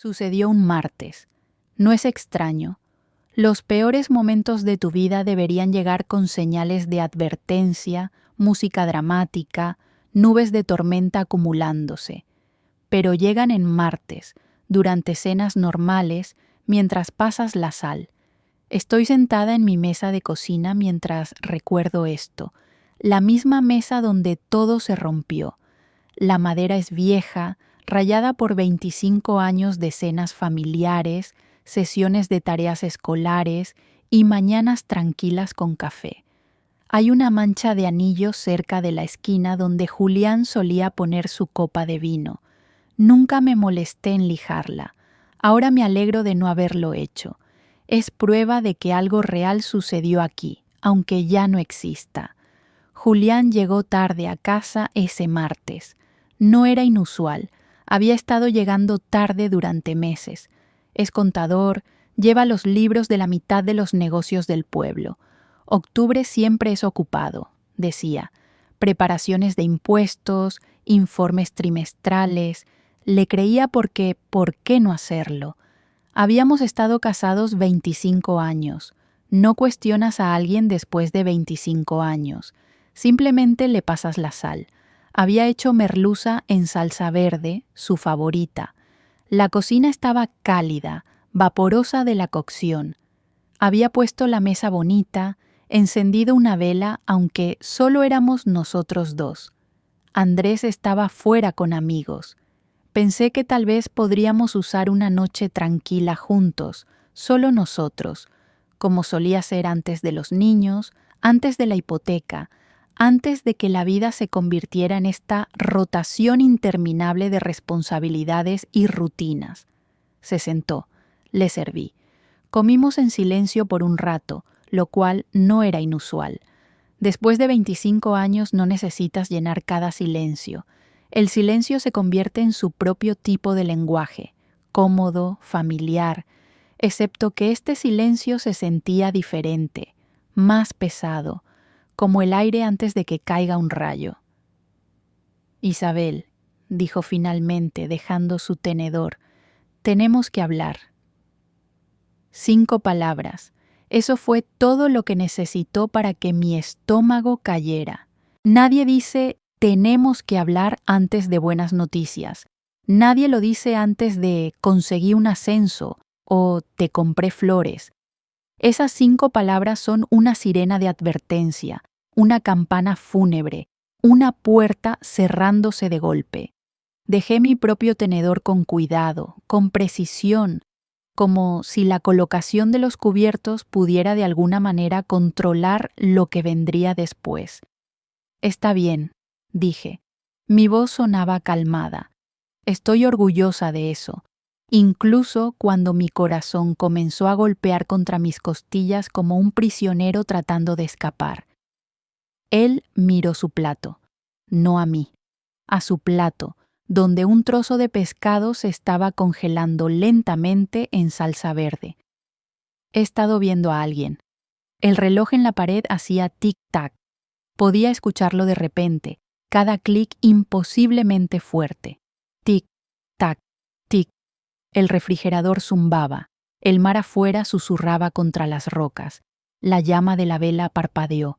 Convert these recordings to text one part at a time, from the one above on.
Sucedió un martes. No es extraño. Los peores momentos de tu vida deberían llegar con señales de advertencia, música dramática, nubes de tormenta acumulándose. Pero llegan en martes, durante cenas normales, mientras pasas la sal. Estoy sentada en mi mesa de cocina mientras recuerdo esto, la misma mesa donde todo se rompió. La madera es vieja, rayada por 25 años de cenas familiares, sesiones de tareas escolares y mañanas tranquilas con café. Hay una mancha de anillo cerca de la esquina donde Julián solía poner su copa de vino. Nunca me molesté en lijarla. Ahora me alegro de no haberlo hecho. Es prueba de que algo real sucedió aquí, aunque ya no exista. Julián llegó tarde a casa ese martes. No era inusual. Había estado llegando tarde durante meses. Es contador, lleva los libros de la mitad de los negocios del pueblo. Octubre siempre es ocupado, decía. Preparaciones de impuestos, informes trimestrales. Le creía porque, ¿por qué no hacerlo? Habíamos estado casados 25 años. No cuestionas a alguien después de 25 años. Simplemente le pasas la sal. Había hecho merluza en salsa verde, su favorita. La cocina estaba cálida, vaporosa de la cocción. Había puesto la mesa bonita, encendido una vela, aunque solo éramos nosotros dos. Andrés estaba fuera con amigos. Pensé que tal vez podríamos usar una noche tranquila juntos, solo nosotros, como solía ser antes de los niños, antes de la hipoteca, antes de que la vida se convirtiera en esta rotación interminable de responsabilidades y rutinas. Se sentó, le serví. Comimos en silencio por un rato, lo cual no era inusual. Después de 25 años no necesitas llenar cada silencio. El silencio se convierte en su propio tipo de lenguaje, cómodo, familiar, excepto que este silencio se sentía diferente, más pesado, como el aire antes de que caiga un rayo. Isabel, dijo finalmente, dejando su tenedor, tenemos que hablar. 5 palabras. Eso fue todo lo que necesitó para que mi estómago cayera. Nadie dice tenemos que hablar antes de buenas noticias. Nadie lo dice antes de conseguí un ascenso o te compré flores. Esas 5 palabras son una sirena de advertencia, una campana fúnebre, una puerta cerrándose de golpe. Dejé mi propio tenedor con cuidado, con precisión, como si la colocación de los cubiertos pudiera de alguna manera controlar lo que vendría después. Está bien, dije. Mi voz sonaba calmada. Estoy orgullosa de eso, incluso cuando mi corazón comenzó a golpear contra mis costillas como un prisionero tratando de escapar. Él miró su plato, no a mí, a su plato, donde un trozo de pescado se estaba congelando lentamente en salsa verde. He estado viendo a alguien. El reloj en la pared hacía tic-tac. Podía escucharlo de repente, cada clic imposiblemente fuerte. Tic-tac, tic. El refrigerador zumbaba. El mar afuera susurraba contra las rocas. La llama de la vela parpadeó.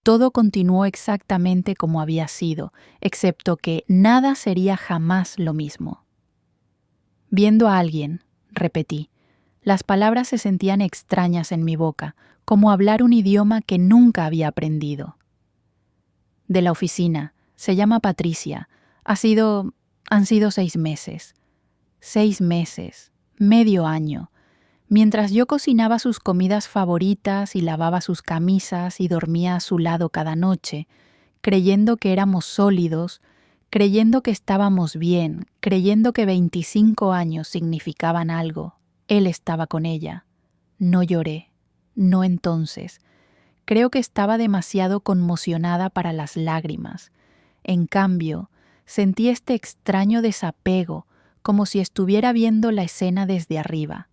Todo continuó exactamente como había sido, excepto que nada sería jamás lo mismo. Viendo a alguien, repetí. Las palabras se sentían extrañas en mi boca, como hablar un idioma que nunca había aprendido. De la oficina, se llama Patricia. Han sido 6 meses. 6 meses, medio año. Mientras yo cocinaba sus comidas favoritas y lavaba sus camisas y dormía a su lado cada noche, creyendo que éramos sólidos, creyendo que estábamos bien, creyendo que 25 años significaban algo, él estaba con ella. No lloré, no entonces. Creo que estaba demasiado conmocionada para las lágrimas. En cambio, sentí este extraño desapego, como si estuviera viendo la escena desde arriba.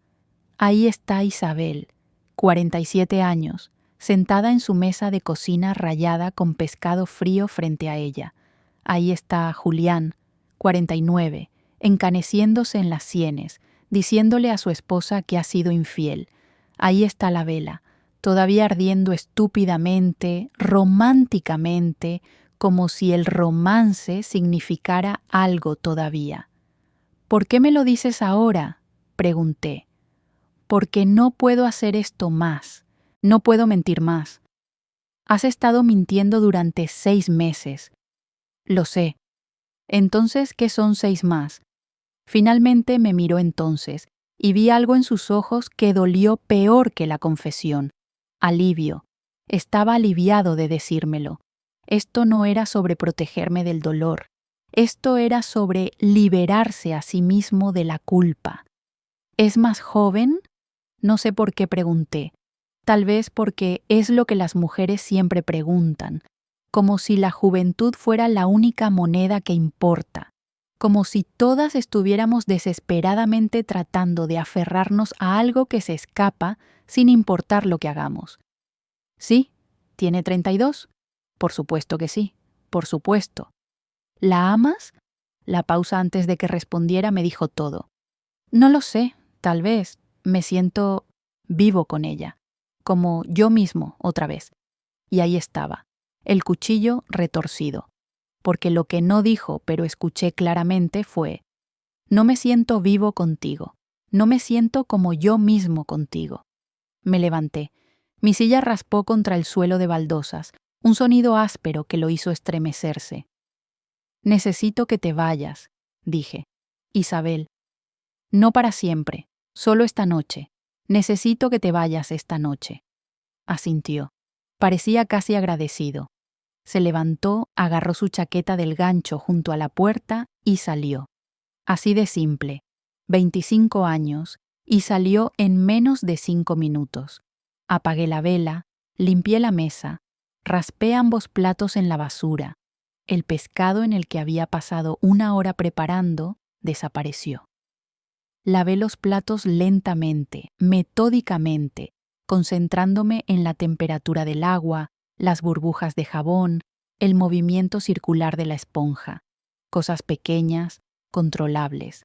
Ahí está Isabel, 47 años, sentada en su mesa de cocina rayada con pescado frío frente a ella. Ahí está Julián, 49, encaneciéndose en las sienes, diciéndole a su esposa que ha sido infiel. Ahí está la vela, todavía ardiendo estúpidamente, románticamente, como si el romance significara algo todavía. ¿Por qué me lo dices ahora?, pregunté. Porque no puedo hacer esto más, no puedo mentir más. Has estado mintiendo durante 6 meses. Lo sé. Entonces, ¿qué son 6 más? Finalmente me miró entonces, y vi algo en sus ojos que dolió peor que la confesión. Alivio. Estaba aliviado de decírmelo. Esto no era sobre protegerme del dolor. Esto era sobre liberarse a sí mismo de la culpa. ¿Es más joven? No sé por qué pregunté. Tal vez porque es lo que las mujeres siempre preguntan, como si la juventud fuera la única moneda que importa, como si todas estuviéramos desesperadamente tratando de aferrarnos a algo que se escapa sin importar lo que hagamos. ¿Sí? ¿Tiene 32? Por supuesto que sí, por supuesto. ¿La amas? La pausa antes de que respondiera me dijo todo. No lo sé, tal vez. Me siento vivo con ella, como yo mismo otra vez. Y ahí estaba, el cuchillo retorcido, porque lo que no dijo, pero escuché claramente fue: no me siento vivo contigo, no me siento como yo mismo contigo. Me levanté. Mi silla raspó contra el suelo de baldosas, un sonido áspero que lo hizo estremecerse. Necesito que te vayas, dije. Isabel. No para siempre, solo esta noche. Necesito que te vayas esta noche. Asintió. Parecía casi agradecido. Se levantó, agarró su chaqueta del gancho junto a la puerta y salió. Así de simple. 25 años, y salió en menos de 5 minutos. Apagué la vela, limpié la mesa, raspé ambos platos en la basura. El pescado en el que había pasado 1 hora preparando desapareció. Lavé los platos lentamente, metódicamente, concentrándome en la temperatura del agua, las burbujas de jabón, el movimiento circular de la esponja. Cosas pequeñas, controlables.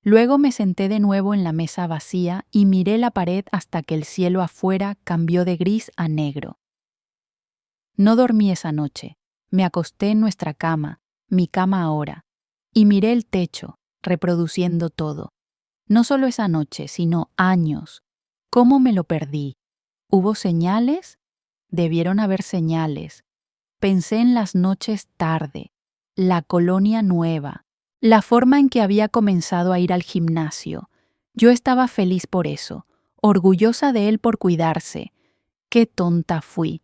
Luego me senté de nuevo en la mesa vacía y miré la pared hasta que el cielo afuera cambió de gris a negro. No dormí esa noche. Me acosté en nuestra cama, mi cama ahora, y miré el techo, reproduciendo todo. No solo esa noche, sino años. ¿Cómo me lo perdí? ¿Hubo señales? Debieron haber señales. Pensé en las noches tarde, la colonia nueva, la forma en que había comenzado a ir al gimnasio. Yo estaba feliz por eso, orgullosa de él por cuidarse. Qué tonta fui.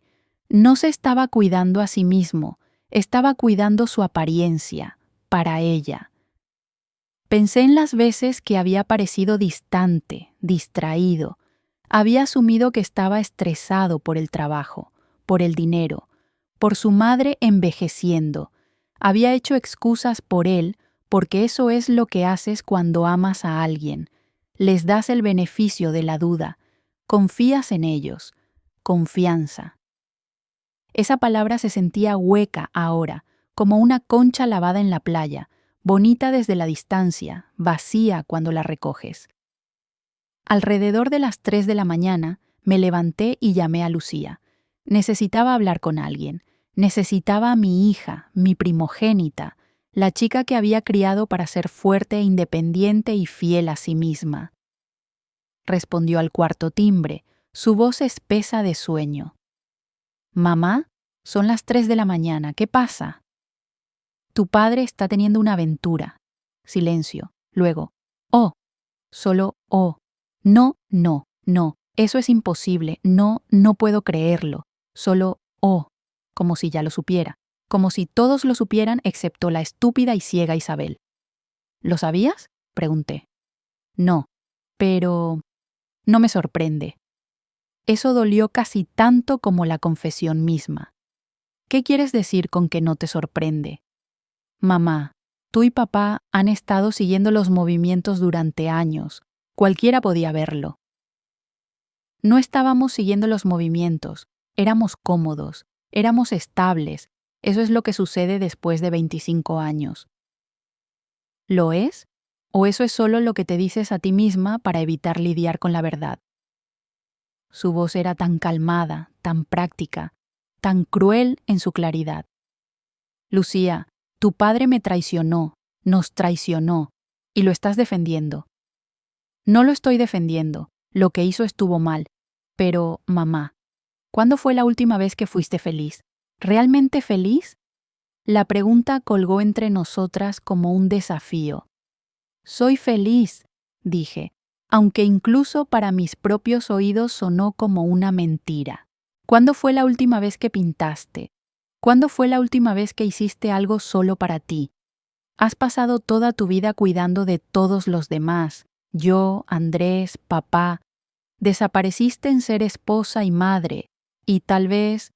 No se estaba cuidando a sí mismo, estaba cuidando su apariencia, para ella. Pensé en las veces que había parecido distante, distraído. Había asumido que estaba estresado por el trabajo, por el dinero, por su madre envejeciendo. Había hecho excusas por él, porque eso es lo que haces cuando amas a alguien. Les das el beneficio de la duda. Confías en ellos. Confianza. Esa palabra se sentía hueca ahora, como una concha lavada en la playa, bonita desde la distancia, vacía cuando la recoges. Alrededor de las 3 de la mañana, me levanté y llamé a Lucía. Necesitaba hablar con alguien. Necesitaba a mi hija, mi primogénita, la chica que había criado para ser fuerte e independiente y fiel a sí misma. Respondió al cuarto timbre, su voz espesa de sueño. «Mamá, son las 3 de la mañana, ¿qué pasa?» «Tu padre está teniendo una aventura». Silencio. Luego, «Oh». Solo «oh». «No, no, no, eso es imposible, no, no puedo creerlo». Solo «oh», como si ya lo supiera, como si todos lo supieran excepto la estúpida y ciega Isabel. «¿Lo sabías?», pregunté. «No, pero…» «No me sorprende». Eso dolió casi tanto como la confesión misma. ¿Qué quieres decir con que no te sorprende? Mamá, tú y papá han estado siguiendo los movimientos durante años. Cualquiera podía verlo. No estábamos siguiendo los movimientos. Éramos cómodos. Éramos estables. Eso es lo que sucede después de 25 años. ¿Lo es? ¿O eso es solo lo que te dices a ti misma para evitar lidiar con la verdad? Su voz era tan calmada, tan práctica, tan cruel en su claridad. Lucía, tu padre me traicionó, nos traicionó, y lo estás defendiendo. No lo estoy defendiendo, lo que hizo estuvo mal. Pero, mamá, ¿cuándo fue la última vez que fuiste feliz? ¿Realmente feliz? La pregunta colgó entre nosotras como un desafío. Soy feliz, dije, aunque incluso para mis propios oídos sonó como una mentira. ¿Cuándo fue la última vez que pintaste? ¿Cuándo fue la última vez que hiciste algo solo para ti? Has pasado toda tu vida cuidando de todos los demás. Yo, Andrés, papá. Desapareciste en ser esposa y madre, y tal vez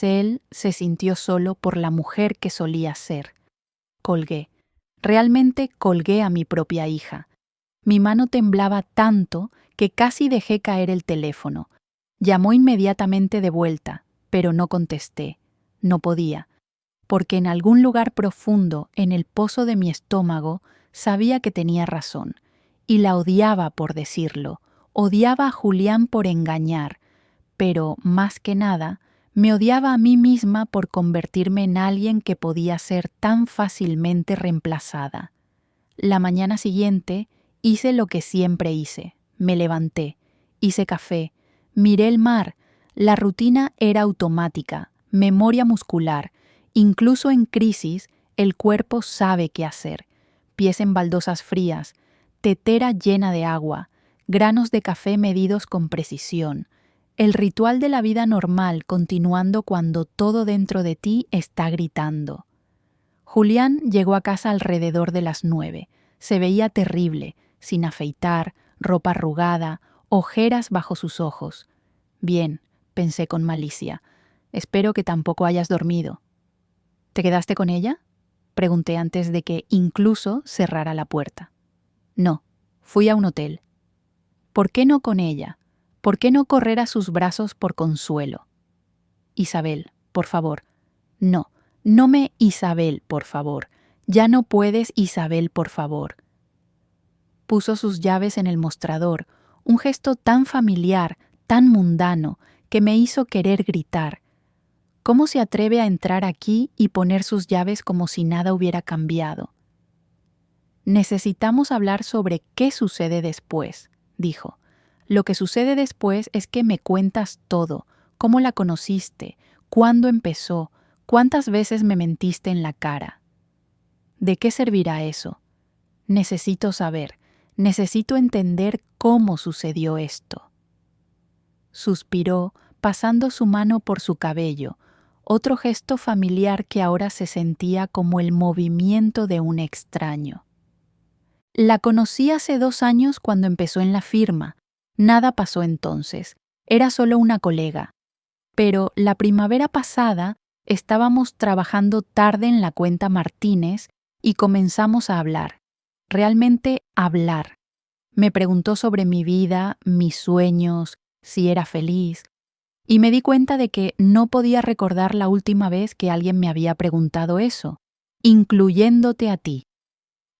él se sintió solo por la mujer que solía ser. Colgué. Realmente colgué a mi propia hija. Mi mano temblaba tanto que casi dejé caer el teléfono. Llamó inmediatamente de vuelta, pero no contesté. No podía, porque en algún lugar profundo, en el pozo de mi estómago, sabía que tenía razón, y la odiaba por decirlo, odiaba a Julián por engañar, pero, más que nada, me odiaba a mí misma por convertirme en alguien que podía ser tan fácilmente reemplazada. La mañana siguiente hice lo que siempre hice. Me levanté, hice café, miré el mar. La rutina era automática, memoria muscular. Incluso en crisis, el cuerpo sabe qué hacer. Pies en baldosas frías, tetera llena de agua, granos de café medidos con precisión. El ritual de la vida normal continuando cuando todo dentro de ti está gritando. Julián llegó a casa alrededor de las 9. Se veía terrible, sin afeitar, ropa arrugada, ojeras bajo sus ojos. Bien, pensé con malicia. Espero que tampoco hayas dormido. ¿Te quedaste con ella? Pregunté antes de que incluso cerrara la puerta. No, fui a un hotel. ¿Por qué no con ella? ¿Por qué no correr a sus brazos por consuelo? Isabel, por favor. No, no me Isabel, por favor. Ya no puedes, Isabel, por favor. Puso sus llaves en el mostrador, un gesto tan familiar, tan mundano, que me hizo querer gritar. ¿Cómo se atreve a entrar aquí y poner sus llaves como si nada hubiera cambiado? Necesitamos hablar sobre qué sucede después, dijo. Lo que sucede después es que me cuentas todo, cómo la conociste, cuándo empezó, cuántas veces me mentiste en la cara. ¿De qué servirá eso? Necesito saber, necesito entender cómo sucedió esto. Suspiró, pasando su mano por su cabello, otro gesto familiar que ahora se sentía como el movimiento de un extraño. La conocí hace 2 años cuando empezó en la firma. Nada pasó entonces, era solo una colega. Pero la primavera pasada estábamos trabajando tarde en la cuenta Martínez y comenzamos a hablar. Realmente hablar. Me preguntó sobre mi vida, mis sueños, si era feliz, y me di cuenta de que no podía recordar la última vez que alguien me había preguntado eso, incluyéndote a ti.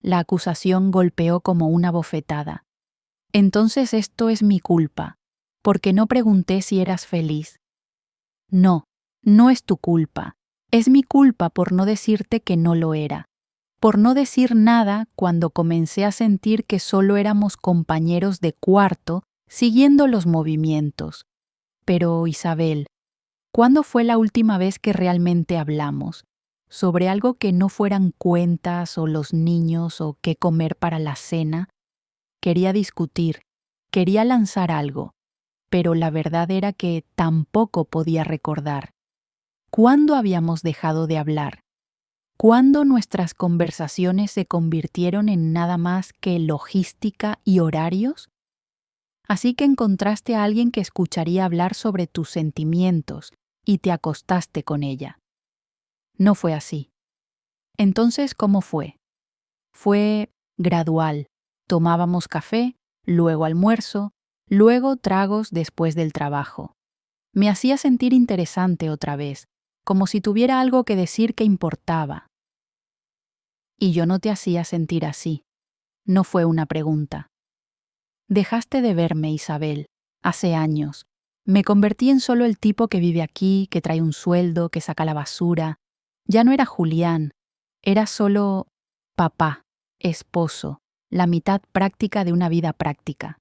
La acusación golpeó como una bofetada. Entonces esto es mi culpa, porque no pregunté si eras feliz. No, no es tu culpa. Es mi culpa por no decirte que no lo era. Por no decir nada cuando comencé a sentir que solo éramos compañeros de cuarto siguiendo los movimientos. Pero, Isabel, ¿cuándo fue la última vez que realmente hablamos? Sobre algo que no fueran cuentas o los niños o qué comer para la cena. Quería discutir, quería lanzar algo, pero la verdad era que tampoco podía recordar. ¿Cuándo habíamos dejado de hablar? ¿Cuándo nuestras conversaciones se convirtieron en nada más que logística y horarios? Así que encontraste a alguien que escucharía hablar sobre tus sentimientos y te acostaste con ella. No fue así. Entonces, ¿cómo fue? Fue gradual. Tomábamos café, luego almuerzo, luego tragos después del trabajo. Me hacía sentir interesante otra vez, como si tuviera algo que decir que importaba. Y yo no te hacía sentir así. No fue una pregunta. Dejaste de verme, Isabel, hace años. Me convertí en solo el tipo que vive aquí, que trae un sueldo, que saca la basura. Ya no era Julián, era solo papá, esposo, la mitad práctica de una vida práctica.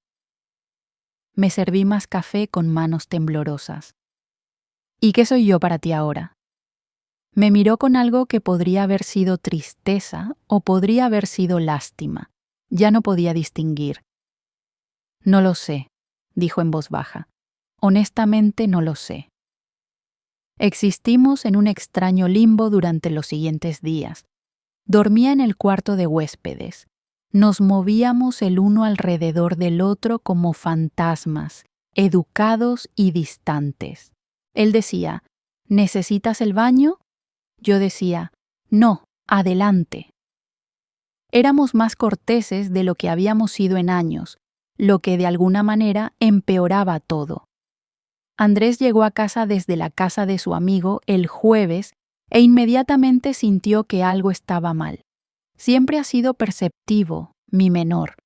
Me serví más café con manos temblorosas. ¿Y qué soy yo para ti ahora? Me miró con algo que podría haber sido tristeza o podría haber sido lástima. Ya no podía distinguir. No lo sé, dijo en voz baja. Honestamente no lo sé. Existimos en un extraño limbo durante los siguientes días. Dormía en el cuarto de huéspedes. Nos movíamos el uno alrededor del otro como fantasmas, educados y distantes. Él decía, ¿necesitas el baño? Yo decía, no, adelante. Éramos más corteses de lo que habíamos sido en años, lo que de alguna manera empeoraba todo. Andrés llegó a casa desde la casa de su amigo el jueves e inmediatamente sintió que algo estaba mal. Siempre ha sido perceptivo, mi menor.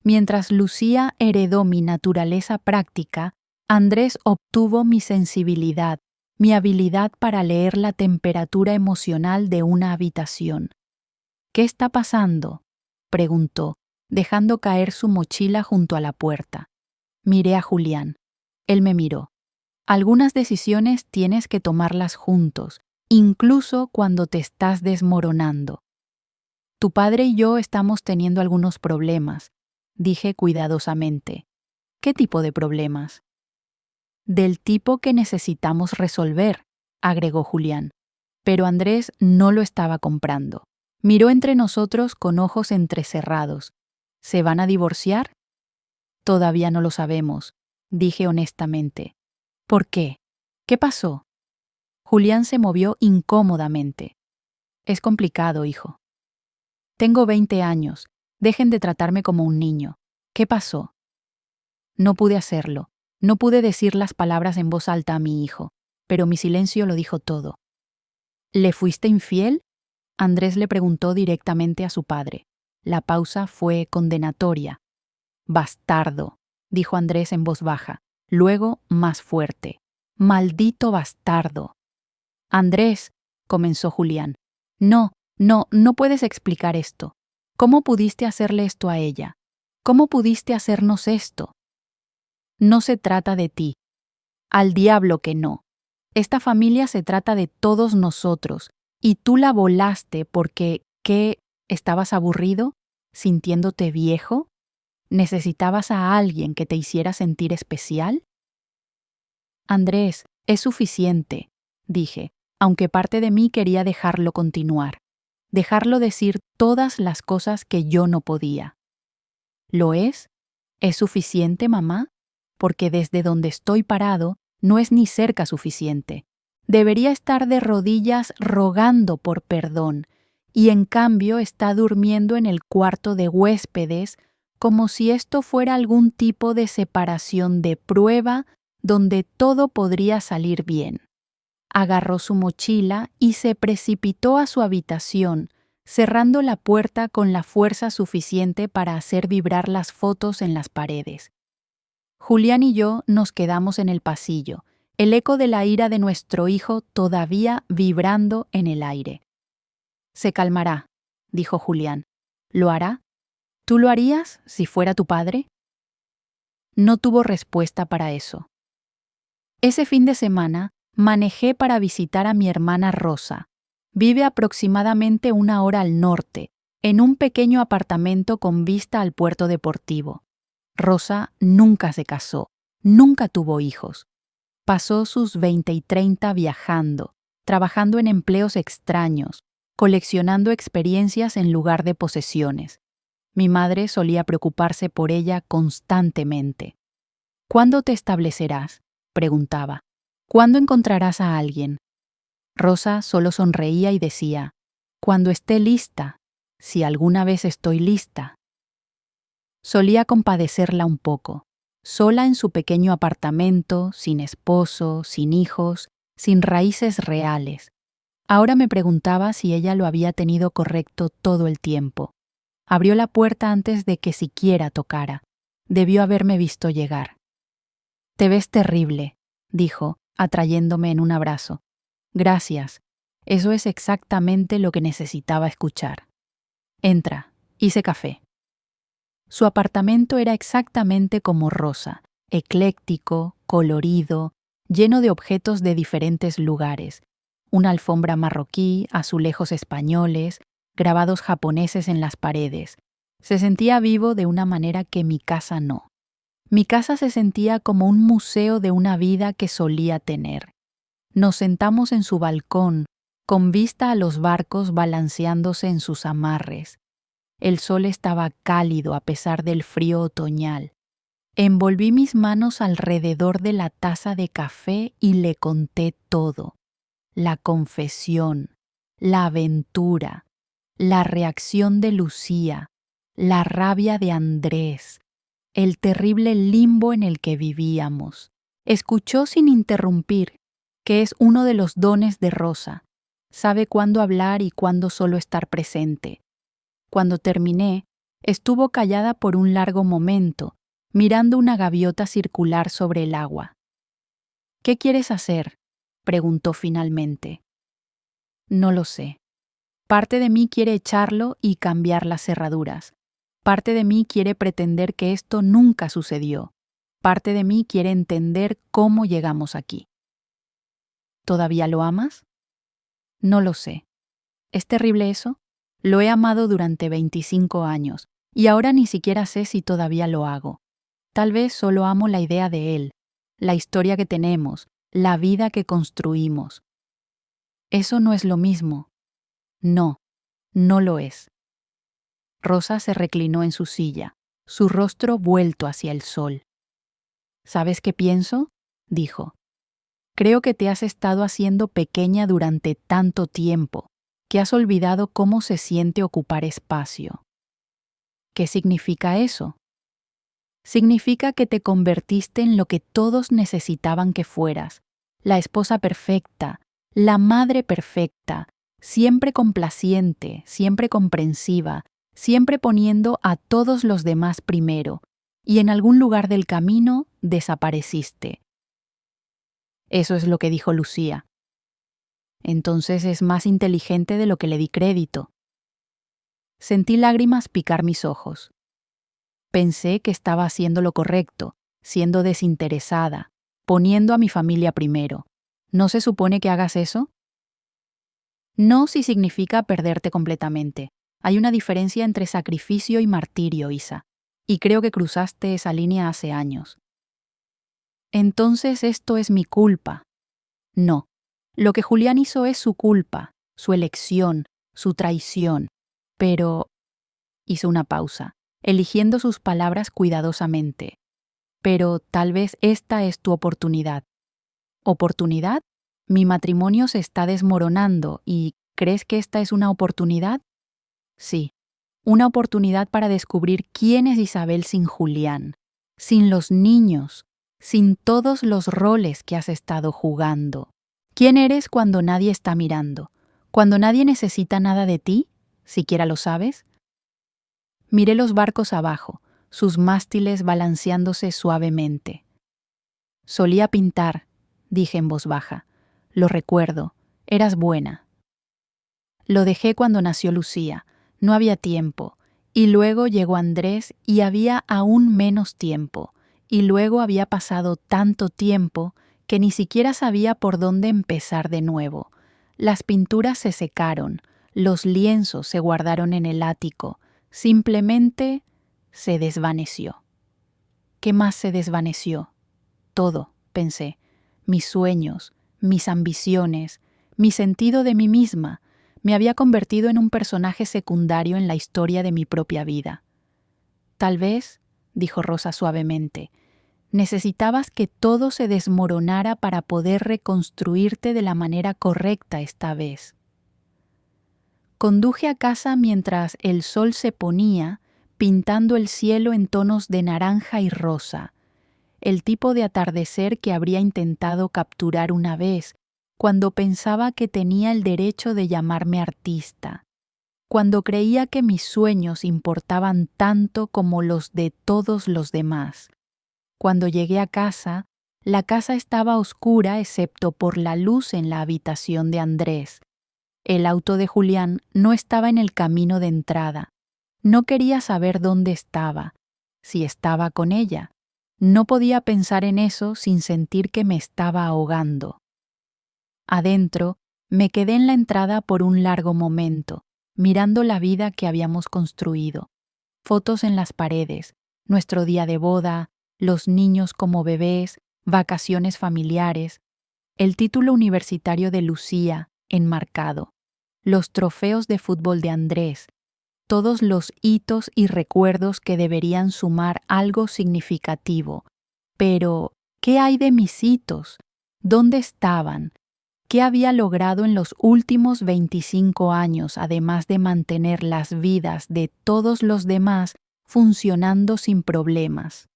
Mientras Lucía heredó mi naturaleza práctica, Andrés obtuvo mi sensibilidad, mi habilidad para leer la temperatura emocional de una habitación. ¿Qué está pasando?, preguntó, dejando caer su mochila junto a la puerta. Miré a Julián. Él me miró. Algunas decisiones tienes que tomarlas juntos, incluso cuando te estás desmoronando. Tu padre y yo estamos teniendo algunos problemas, dije cuidadosamente. ¿Qué tipo de problemas? Del tipo que necesitamos resolver, agregó Julián. Pero Andrés no lo estaba comprando. Miró entre nosotros con ojos entrecerrados. ¿Se van a divorciar? Todavía no lo sabemos, dije honestamente. ¿Por qué? ¿Qué pasó? Julián se movió incómodamente. Es complicado, hijo. Tengo 20 años. Dejen de tratarme como un niño. ¿Qué pasó? No pude hacerlo. No pude decir las palabras en voz alta a mi hijo, pero mi silencio lo dijo todo. ¿Le fuiste infiel?, Andrés le preguntó directamente a su padre. La pausa fue condenatoria. Bastardo, dijo Andrés en voz baja, luego más fuerte. Maldito bastardo. Andrés, comenzó Julián. No puedes explicar esto. ¿Cómo pudiste hacerle esto a ella? ¿Cómo pudiste hacernos esto? No se trata de ti. Al diablo que no. Esta familia se trata de todos nosotros, y tú la volaste porque, ¿qué? ¿Estabas aburrido? ¿Sintiéndote viejo? ¿Necesitabas a alguien que te hiciera sentir especial? Andrés, es suficiente, dije, aunque parte de mí quería dejarlo continuar, dejarlo decir todas las cosas que yo no podía. ¿Lo es? ¿Es suficiente, mamá? Porque desde donde estoy parado no es ni cerca suficiente. Debería estar de rodillas rogando por perdón, y en cambio está durmiendo en el cuarto de huéspedes como si esto fuera algún tipo de separación de prueba donde todo podría salir bien. Agarró su mochila y se precipitó a su habitación, cerrando la puerta con la fuerza suficiente para hacer vibrar las fotos en las paredes. Julián y yo nos quedamos en el pasillo, el eco de la ira de nuestro hijo todavía vibrando en el aire. Se calmará, dijo Julián. ¿Lo hará? ¿Tú lo harías si fuera tu padre? No tuvo respuesta para eso. Ese fin de semana manejé para visitar a mi hermana Rosa. Vive aproximadamente 1 hora al norte, en un pequeño apartamento con vista al puerto deportivo. Rosa nunca se casó, nunca tuvo hijos. Pasó sus 20 y 30 viajando, trabajando en empleos extraños, coleccionando experiencias en lugar de posesiones. Mi madre solía preocuparse por ella constantemente. ¿Cuándo te establecerás?, preguntaba. ¿Cuándo encontrarás a alguien? Rosa solo sonreía y decía, cuando esté lista, si alguna vez estoy lista. Solía compadecerla un poco, sola en su pequeño apartamento, sin esposo, sin hijos, sin raíces reales. Ahora me preguntaba si ella lo había tenido correcto todo el tiempo. Abrió la puerta antes de que siquiera tocara. Debió haberme visto llegar. «Te ves terrible», dijo, atrayéndome en un abrazo. «Gracias. Eso es exactamente lo que necesitaba escuchar. Entra, hice café». Su apartamento era exactamente como Rosa, ecléctico, colorido, lleno de objetos de diferentes lugares. Una alfombra marroquí, azulejos españoles, grabados japoneses en las paredes. Se sentía vivo de una manera que mi casa no. Mi casa se sentía como un museo de una vida que solía tener. Nos sentamos en su balcón, con vista a los barcos balanceándose en sus amarres. El sol estaba cálido a pesar del frío otoñal. Envolví mis manos alrededor de la taza de café y le conté todo. La confesión, la aventura, la reacción de Lucía, la rabia de Andrés, el terrible limbo en el que vivíamos. Escuchó sin interrumpir, que es uno de los dones de Rosa. Sabe cuándo hablar y cuándo solo estar presente. Cuando terminé, estuvo callada por un largo momento, mirando una gaviota circular sobre el agua. «¿Qué quieres hacer?», preguntó finalmente. «No lo sé. Parte de mí quiere echarlo y cambiar las cerraduras. Parte de mí quiere pretender que esto nunca sucedió. Parte de mí quiere entender cómo llegamos aquí». «¿Todavía lo amas?». «No lo sé. ¿Es terrible eso? Lo he amado durante 25 años, y ahora ni siquiera sé si todavía lo hago. Tal vez solo amo la idea de él, la historia que tenemos, la vida que construimos». «Eso no es lo mismo». «No, no lo es». Rosa se reclinó en su silla, su rostro vuelto hacia el sol. «¿Sabes qué pienso?», dijo. «Creo que te has estado haciendo pequeña durante tanto tiempo, que has olvidado cómo se siente ocupar espacio». «¿Qué significa eso?». «Significa que te convertiste en lo que todos necesitaban que fueras, la esposa perfecta, la madre perfecta, siempre complaciente, siempre comprensiva, siempre poniendo a todos los demás primero, y en algún lugar del camino desapareciste». Eso es lo que dijo Lucía. Entonces es más inteligente de lo que le di crédito. Sentí lágrimas picar mis ojos. Pensé que estaba haciendo lo correcto, siendo desinteresada, poniendo a mi familia primero. ¿No se supone que hagas eso? No, si significa perderte completamente. Hay una diferencia entre sacrificio y martirio, Isa, y creo que cruzaste esa línea hace años. Entonces esto es mi culpa. No, lo que Julián hizo es su culpa, su elección, su traición. Pero... Hizo una pausa, eligiendo sus palabras cuidadosamente. Pero tal vez esta es tu oportunidad. ¿Oportunidad? Mi matrimonio se está desmoronando y ¿crees que esta es una oportunidad? Sí, una oportunidad para descubrir quién es Isabel sin Julián, sin los niños, sin todos los roles que has estado jugando. ¿Quién eres cuando nadie está mirando? ¿Cuando nadie necesita nada de ti? ¿Siquiera lo sabes? Miré los barcos abajo, sus mástiles balanceándose suavemente. «Solía pintar», dije en voz baja. «Lo recuerdo. Eras buena». Lo dejé cuando nació Lucía. No había tiempo. Y luego llegó Andrés y había aún menos tiempo. Y luego había pasado tanto tiempo que ni siquiera sabía por dónde empezar de nuevo. Las pinturas se secaron, los lienzos se guardaron en el ático. Simplemente se desvaneció. ¿Qué más se desvaneció? Todo, pensé. Mis sueños, mis ambiciones, mi sentido de mí misma. Me había convertido en un personaje secundario en la historia de mi propia vida. «Tal vez», dijo Rosa suavemente, «necesitabas que todo se desmoronara para poder reconstruirte de la manera correcta esta vez». Conduje a casa mientras el sol se ponía, pintando el cielo en tonos de naranja y rosa, el tipo de atardecer que habría intentado capturar una vez, cuando pensaba que tenía el derecho de llamarme artista. cuando creía que mis sueños importaban tanto como los de todos los demás. Cuando llegué a casa, la casa estaba oscura excepto por la luz en la habitación de Andrés. El auto de Julián no estaba en el camino de entrada. No quería saber dónde estaba, si estaba con ella. No podía pensar en eso sin sentir que me estaba ahogando. Adentro, me quedé en la entrada por un largo momento, mirando la vida que habíamos construido. Fotos en las paredes, nuestro día de boda, los niños como bebés, vacaciones familiares, el título universitario de Lucía, enmarcado, los trofeos de fútbol de Andrés, todos los hitos y recuerdos que deberían sumar algo significativo. Pero, ¿qué hay de mis hitos? ¿Dónde estaban? ¿Qué había logrado en los últimos 25 años, además de mantener las vidas de todos los demás funcionando sin problemas?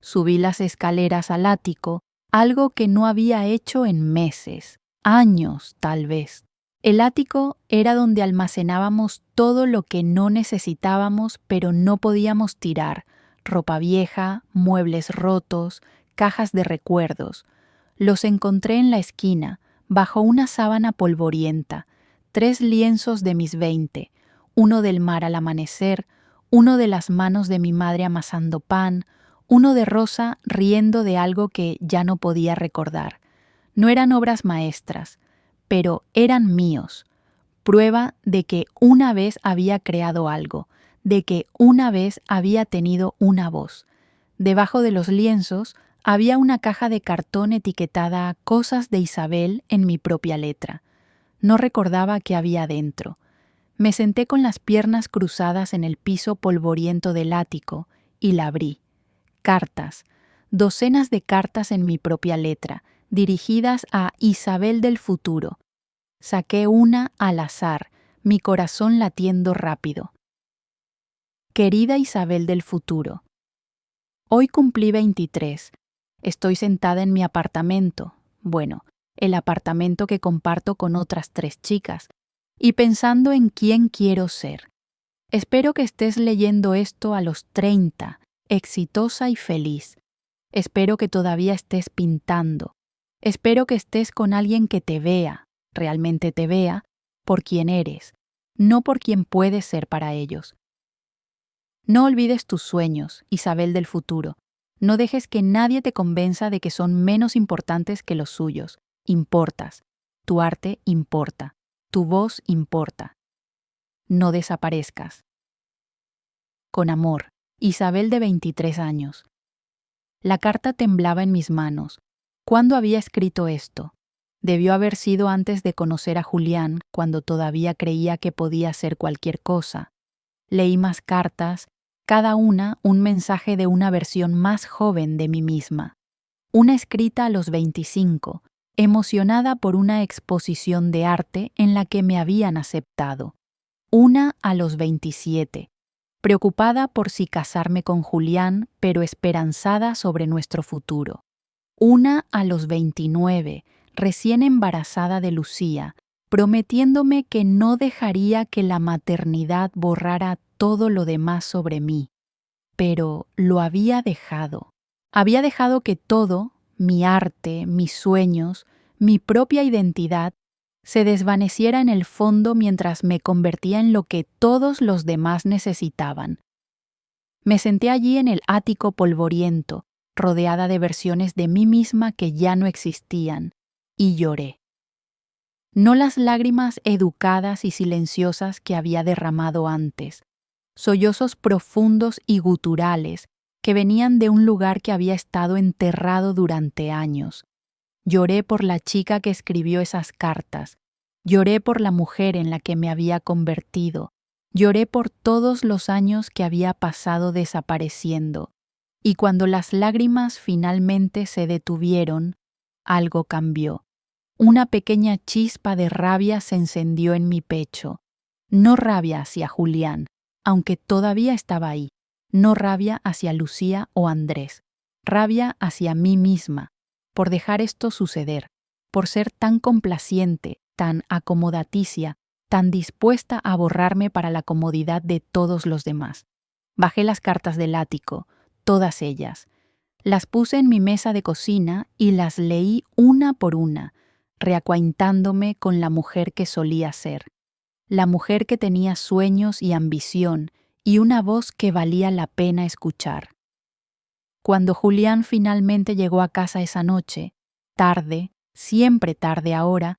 Subí las escaleras al ático, algo que no había hecho en meses, años tal vez. El ático era donde almacenábamos todo lo que no necesitábamos pero no podíamos tirar: ropa vieja, muebles rotos, cajas de recuerdos. Los encontré en la esquina, bajo una sábana polvorienta, 3 lienzos de mis 20, uno del mar al amanecer, uno de las manos de mi madre amasando pan, uno de Rosa riendo de algo que ya no podía recordar. No eran obras maestras, pero eran míos, prueba de que una vez había creado algo, de que una vez había tenido una voz. Debajo de los lienzos había una caja de cartón etiquetada Cosas de Isabel en mi propia letra. No recordaba qué había dentro. Me senté con las piernas cruzadas en el piso polvoriento del ático y la abrí. Cartas, docenas de cartas en mi propia letra, dirigidas a Isabel del futuro. Saqué una al azar, mi corazón latiendo rápido. Querida Isabel del futuro, hoy cumplí 23. Estoy sentada en mi apartamento, bueno, el apartamento que comparto con otras 3 chicas, y pensando en quién quiero ser. Espero que estés leyendo esto a los 30, exitosa y feliz. Espero que todavía estés pintando. Espero que estés con alguien que te vea, realmente te vea, por quien eres, no por quien puedes ser para ellos. No olvides tus sueños, Isabel del futuro. No dejes que nadie te convenza de que son menos importantes que los suyos. Importas. Tu arte importa. Tu voz importa. No desaparezcas. Con amor, Isabel de 23 años. La carta temblaba en mis manos. ¿Cuándo había escrito esto? Debió haber sido antes de conocer a Julián, cuando todavía creía que podía ser cualquier cosa. Leí más cartas, cada una un mensaje de una versión más joven de mí misma. Una escrita a los 25, emocionada por una exposición de arte en la que me habían aceptado. Una a los 27, preocupada por si casarme con Julián, pero esperanzada sobre nuestro futuro. Una a los 29, recién embarazada de Lucía, prometiéndome que no dejaría que la maternidad borrara todo lo demás sobre mí. Pero lo había dejado. Había dejado que todo, mi arte, mis sueños, mi propia identidad, se desvaneciera en el fondo mientras me convertía en lo que todos los demás necesitaban. Me senté allí en el ático polvoriento, rodeada de versiones de mí misma que ya no existían, y lloré. No las lágrimas educadas y silenciosas que había derramado antes, sollozos profundos y guturales que venían de un lugar que había estado enterrado durante años. Lloré por la chica que escribió esas cartas, lloré por la mujer en la que me había convertido, lloré por todos los años que había pasado desapareciendo, y cuando las lágrimas finalmente se detuvieron, algo cambió. Una pequeña chispa de rabia se encendió en mi pecho. No rabia hacia Julián, aunque todavía estaba ahí. No rabia hacia Lucía o Andrés. Rabia hacia mí misma, por dejar esto suceder, por ser tan complaciente, tan acomodaticia, tan dispuesta a borrarme para la comodidad de todos los demás. Bajé las cartas del ático, todas ellas. Las puse en mi mesa de cocina y las leí una por una, reacuaintándome con la mujer que solía ser. La mujer que tenía sueños y ambición y una voz que valía la pena escuchar. Cuando Julián finalmente llegó a casa esa noche, tarde, siempre tarde ahora,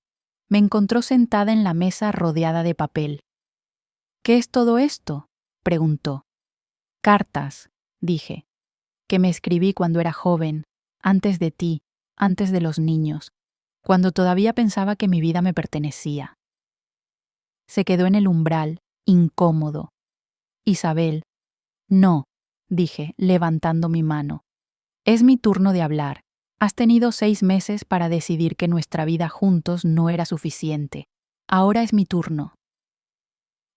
me encontró sentada en la mesa rodeada de papel. «¿Qué es todo esto?», preguntó. «Cartas», dije, «que me escribí cuando era joven, antes de ti, antes de los niños, cuando todavía pensaba que mi vida me pertenecía». Se quedó en el umbral, incómodo. «Isabel». «No», dije, levantando mi mano. «Es mi turno de hablar. Has tenido 6 meses para decidir que nuestra vida juntos no era suficiente. Ahora es mi turno».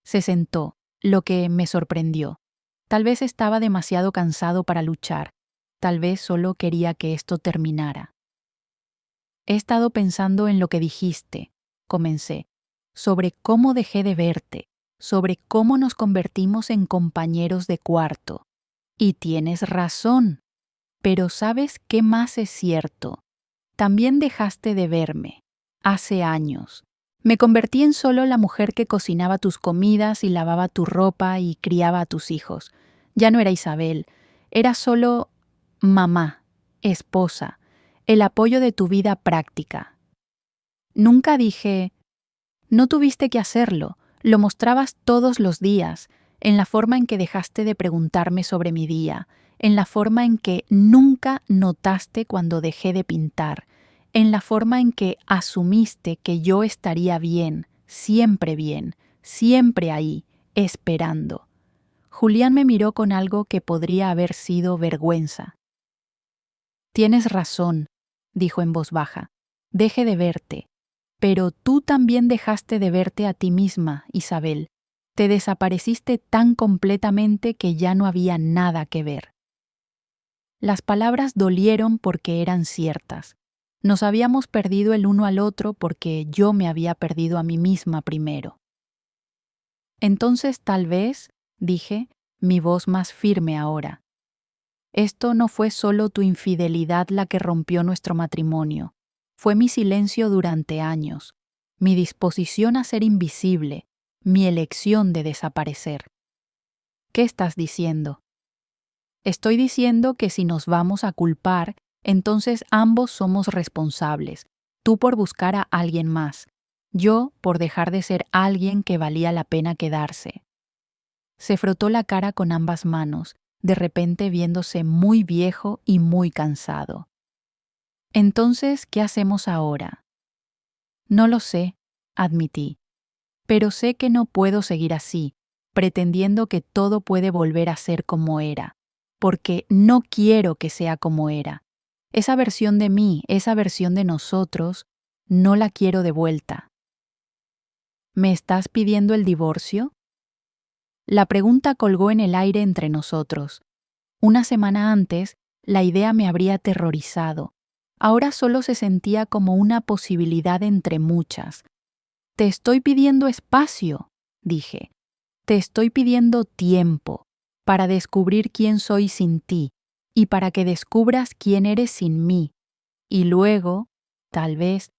Se sentó, lo que me sorprendió. Tal vez estaba demasiado cansado para luchar. Tal vez solo quería que esto terminara. «He estado pensando en lo que dijiste», comencé, «sobre cómo dejé de verte, sobre cómo nos convertimos en compañeros de cuarto. Y tienes razón. Pero ¿sabes qué más es cierto? También dejaste de verme. Hace años. Me convertí en solo la mujer que cocinaba tus comidas y lavaba tu ropa y criaba a tus hijos. Ya no era Isabel. Era solo mamá, esposa, el apoyo de tu vida práctica. Nunca dije, no tuviste que hacerlo, lo mostrabas todos los días, en la forma en que dejaste de preguntarme sobre mi día, en la forma en que nunca notaste cuando dejé de pintar, en la forma en que asumiste que yo estaría bien, siempre ahí, esperando. Julián me miró con algo que podría haber sido vergüenza. «Tienes razón», dijo en voz baja. «Deje de verte. Pero tú también dejaste de verte a ti misma, Isabel. Te desapareciste tan completamente que ya no había nada que ver». Las palabras dolieron porque eran ciertas. Nos habíamos perdido el uno al otro porque yo me había perdido a mí misma primero. «Entonces tal vez», dije, mi voz más firme ahora, «esto no fue solo tu infidelidad la que rompió nuestro matrimonio. Fue mi silencio durante años, mi disposición a ser invisible, mi elección de desaparecer». «¿Qué estás diciendo?» «Estoy diciendo que si nos vamos a culpar, entonces ambos somos responsables, tú por buscar a alguien más, yo por dejar de ser alguien que valía la pena quedarse». Se frotó la cara con ambas manos, de repente viéndose muy viejo y muy cansado. «Entonces, ¿qué hacemos ahora?» «No lo sé», admití, «pero sé que no puedo seguir así, pretendiendo que todo puede volver a ser como era, porque no quiero que sea como era. Esa versión de mí, esa versión de nosotros, no la quiero de vuelta». «¿Me estás pidiendo el divorcio?» La pregunta colgó en el aire entre nosotros. Una semana antes, la idea me habría aterrorizado. Ahora solo se sentía como una posibilidad entre muchas. «Te estoy pidiendo espacio», dije. «Te estoy pidiendo tiempo para descubrir quién soy sin ti y para que descubras quién eres sin mí. Y luego, tal vez,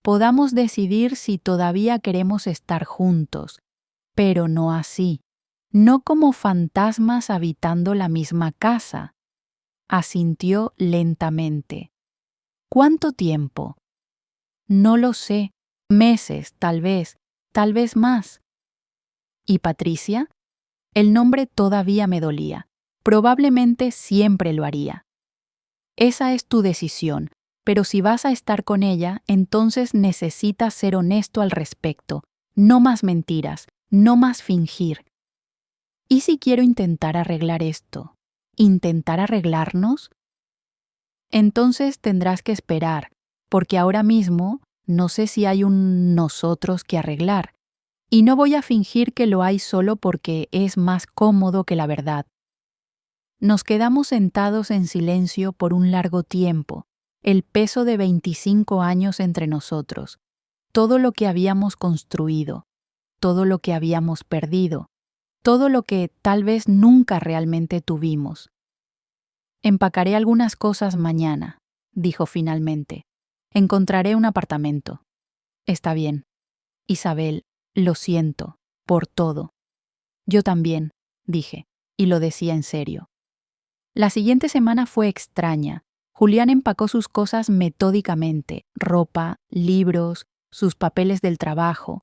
podamos decidir si todavía queremos estar juntos, pero no así, no como fantasmas habitando la misma casa». Asintió lentamente. «¿Cuánto tiempo?» «No lo sé. Meses, tal vez más». «¿Y Patricia?» El nombre todavía me dolía. Probablemente siempre lo haría. «Esa es tu decisión, pero si vas a estar con ella, entonces necesitas ser honesto al respecto. No más mentiras, no más fingir». ¿Y si quiero intentar arreglar esto? ¿Intentar arreglarnos? Entonces tendrás que esperar, porque ahora mismo no sé si hay un nosotros que arreglar, y no voy a fingir que lo hay solo porque es más cómodo que la verdad. Nos quedamos sentados en silencio por un largo tiempo, el peso de 25 años entre nosotros, todo lo que habíamos construido, todo lo que habíamos perdido, todo lo que tal vez nunca realmente tuvimos. Empacaré algunas cosas mañana, dijo finalmente. Encontraré un apartamento. Está bien. Isabel, lo siento, por todo. Yo también, dije, y lo decía en serio. La siguiente semana fue extraña. Julián empacó sus cosas metódicamente, ropa, libros, sus papeles del trabajo.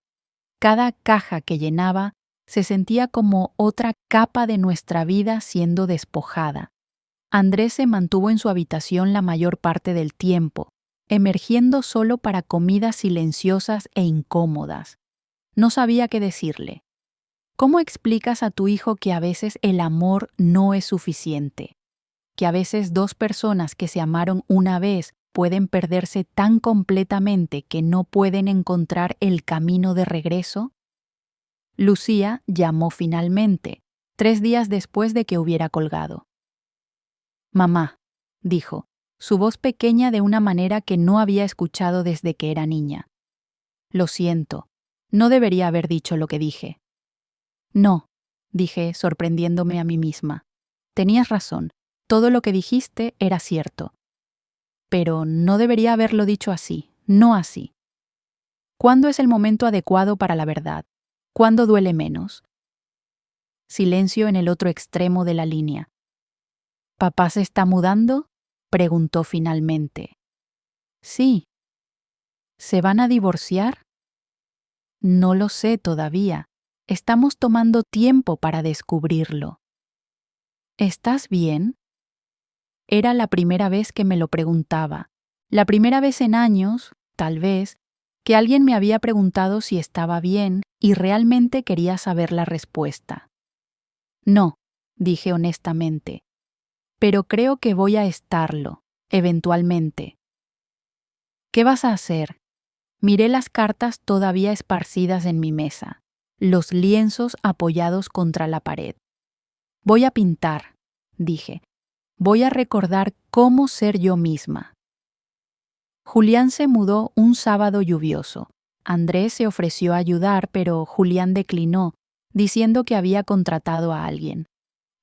Cada caja que llenaba se sentía como otra capa de nuestra vida siendo despojada. Andrés se mantuvo en su habitación la mayor parte del tiempo, emergiendo solo para comidas silenciosas e incómodas. No sabía qué decirle. ¿Cómo explicas a tu hijo que a veces el amor no es suficiente? Que a veces dos personas que se amaron una vez pueden perderse tan completamente que no pueden encontrar el camino de regreso? Lucía llamó finalmente, 3 días después de que hubiera colgado. Mamá, dijo, su voz pequeña de una manera que no había escuchado desde que era niña. Lo siento, no debería haber dicho lo que dije. No, dije, sorprendiéndome a mí misma. Tenías razón, todo lo que dijiste era cierto. Pero no debería haberlo dicho así, no así. ¿Cuándo es el momento adecuado para la verdad? ¿Cuándo duele menos? Silencio en el otro extremo de la línea. ¿Papá se está mudando?, preguntó finalmente. Sí. ¿Se van a divorciar? No lo sé todavía. Estamos tomando tiempo para descubrirlo. ¿Estás bien? Era la primera vez que me lo preguntaba. La primera vez en años, tal vez, que alguien me había preguntado si estaba bien y realmente quería saber la respuesta. No, dije honestamente. Pero creo que voy a estarlo, eventualmente. ¿Qué vas a hacer? Miré las cartas todavía esparcidas en mi mesa, los lienzos apoyados contra la pared. Voy a pintar, dije. Voy a recordar cómo ser yo misma. Julián se mudó un sábado lluvioso. Andrés se ofreció a ayudar, pero Julián declinó, diciendo que había contratado a alguien.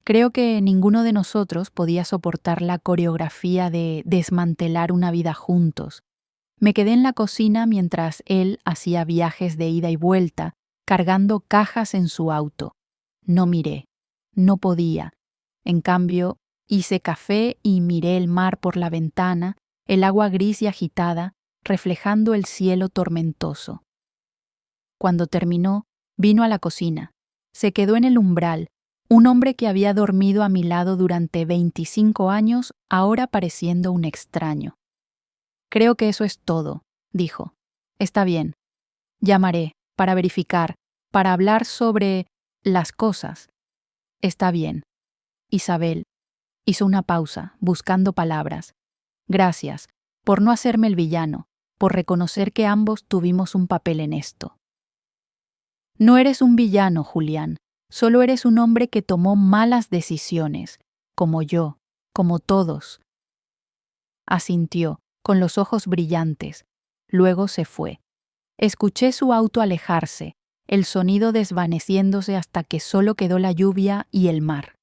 Creo que ninguno de nosotros podía soportar la coreografía de desmantelar una vida juntos. Me quedé en la cocina mientras él hacía viajes de ida y vuelta, cargando cajas en su auto. No miré. No podía. En cambio, hice café y miré el mar por la ventana, el agua gris y agitada, reflejando el cielo tormentoso. Cuando terminó, vino a la cocina. Se quedó en el umbral. Un hombre que había dormido a mi lado durante 25 años, ahora pareciendo un extraño. Creo que eso es todo, dijo. Está bien. Llamaré, para verificar, para hablar sobre las cosas. Está bien. Isabel hizo una pausa, buscando palabras. Gracias, por no hacerme el villano, por reconocer que ambos tuvimos un papel en esto. No eres un villano, Julián. Solo eres un hombre que tomó malas decisiones, como yo, como todos. Asintió, con los ojos brillantes. Luego se fue. Escuché su auto alejarse, el sonido desvaneciéndose hasta que solo quedó la lluvia y el mar.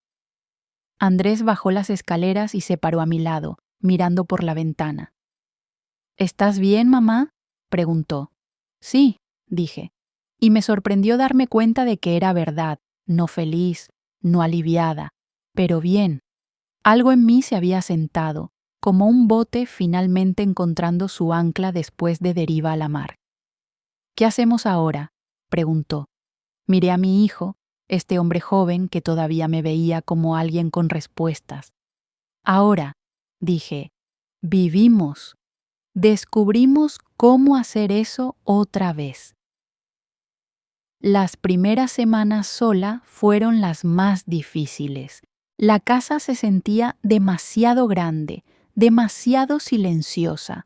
Andrés bajó las escaleras y se paró a mi lado, mirando por la ventana. ¿Estás bien, mamá?, preguntó. Sí, dije, y me sorprendió darme cuenta de que era verdad. No feliz, no aliviada, pero bien. Algo en mí se había sentado, como un bote finalmente encontrando su ancla después de deriva a la mar. ¿Qué hacemos ahora?, preguntó. Miré a mi hijo, este hombre joven que todavía me veía como alguien con respuestas. Ahora, dije, vivimos. Descubrimos cómo hacer eso otra vez. Las primeras semanas sola fueron las más difíciles. La casa se sentía demasiado grande, demasiado silenciosa.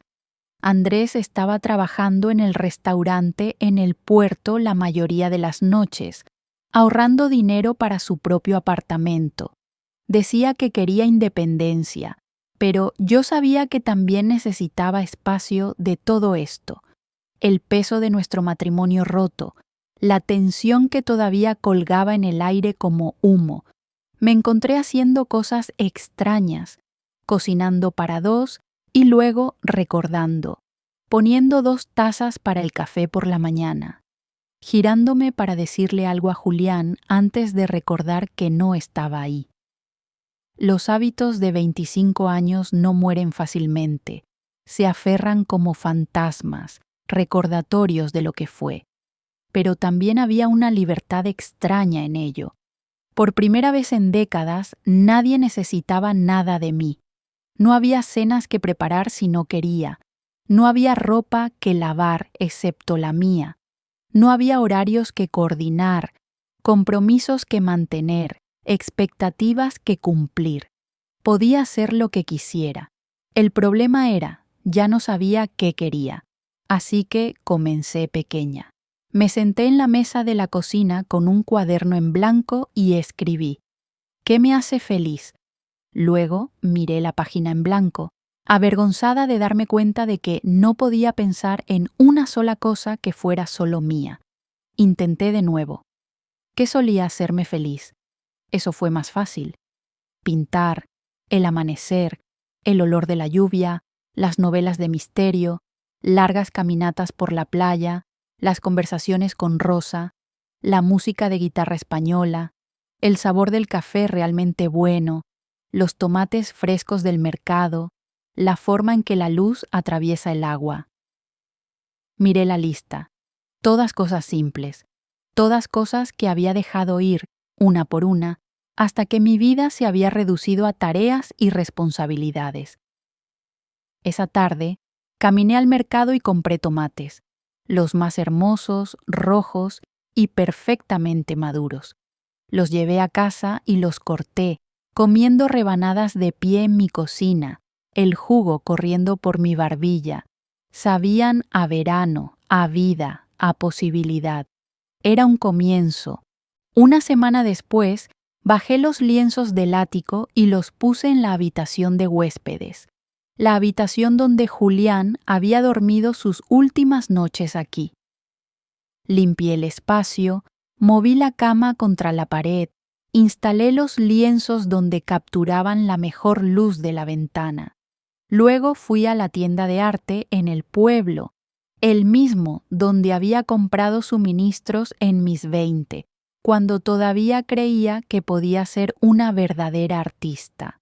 Andrés estaba trabajando en el restaurante en el puerto la mayoría de las noches, ahorrando dinero para su propio apartamento. Decía que quería independencia, pero yo sabía que también necesitaba espacio de todo esto. El peso de nuestro matrimonio roto, la tensión que todavía colgaba en el aire como humo. Me encontré haciendo cosas extrañas, cocinando para dos y luego recordando, poniendo 2 tazas para el café por la mañana, girándome para decirle algo a Julián antes de recordar que no estaba ahí. Los hábitos de 25 años no mueren fácilmente, se aferran como fantasmas, recordatorios de lo que fue. Pero también había una libertad extraña en ello. Por primera vez en décadas, nadie necesitaba nada de mí. No había cenas que preparar si no quería. No había ropa que lavar excepto la mía. No había horarios que coordinar, compromisos que mantener, expectativas que cumplir. Podía hacer lo que quisiera. El problema era, ya no sabía qué quería. Así que comencé pequeña. Me senté en la mesa de la cocina con un cuaderno en blanco y escribí: ¿qué me hace feliz? Luego miré la página en blanco, avergonzada de darme cuenta de que no podía pensar en una sola cosa que fuera solo mía. Intenté de nuevo. ¿Qué solía hacerme feliz? Eso fue más fácil. Pintar, el amanecer, el olor de la lluvia, las novelas de misterio, largas caminatas por la playa, las conversaciones con Rosa, la música de guitarra española, el sabor del café realmente bueno, los tomates frescos del mercado, la forma en que la luz atraviesa el agua. Miré la lista. Todas cosas simples, todas cosas que había dejado ir, una por una, hasta que mi vida se había reducido a tareas y responsabilidades. Esa tarde, caminé al mercado y compré tomates, los más hermosos, rojos y perfectamente maduros. Los llevé a casa y los corté, comiendo rebanadas de pie en mi cocina, el jugo corriendo por mi barbilla. Sabían a verano, a vida, a posibilidad. Era un comienzo. Una semana después, bajé los lienzos del ático y los puse en la habitación de huéspedes, la habitación donde Julián había dormido sus últimas noches aquí. Limpié el espacio, moví la cama contra la pared, instalé los lienzos donde capturaban la mejor luz de la ventana. Luego fui a la tienda de arte en el pueblo, el mismo donde había comprado suministros en mis 20, cuando todavía creía que podía ser una verdadera artista.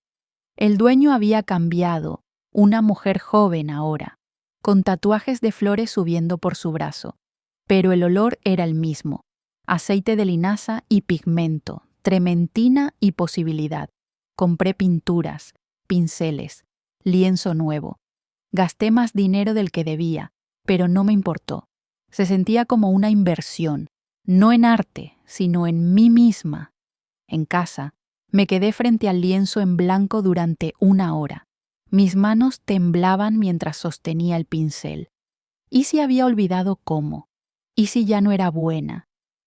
El dueño había cambiado, una mujer joven ahora, con tatuajes de flores subiendo por su brazo, pero el olor era el mismo: aceite de linaza y pigmento, trementina y posibilidad. Compré pinturas, pinceles, lienzo nuevo. Gasté más dinero del que debía, pero no me importó. Se sentía como una inversión, no en arte, sino en mí misma. En casa, me quedé frente al lienzo en blanco durante 1 hora. Mis manos temblaban mientras sostenía el pincel. ¿Y si había olvidado cómo? ¿Y si ya no era buena?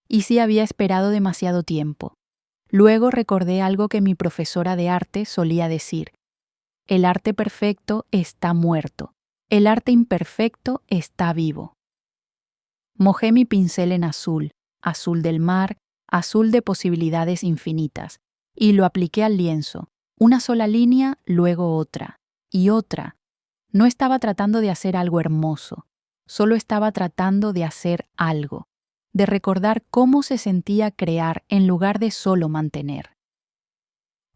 ¿Y si había esperado demasiado tiempo? Luego recordé algo que mi profesora de arte solía decir: el arte perfecto está muerto, el arte imperfecto está vivo. Mojé mi pincel en azul, azul del mar, azul de posibilidades infinitas, y lo apliqué al lienzo, una sola línea, luego otra, y otra. No estaba tratando de hacer algo hermoso, solo estaba tratando de hacer algo, de recordar cómo se sentía crear en lugar de solo mantener.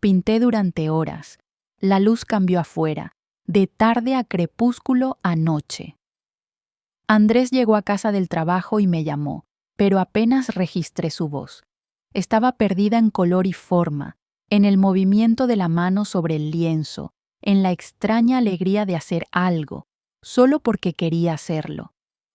Pinté durante horas. La luz cambió afuera, de tarde a crepúsculo a noche. Andrés llegó a casa del trabajo y me llamó, pero apenas registré su voz. Estaba perdida en color y forma, en el movimiento de la mano sobre el lienzo, en la extraña alegría de hacer algo, solo porque quería hacerlo.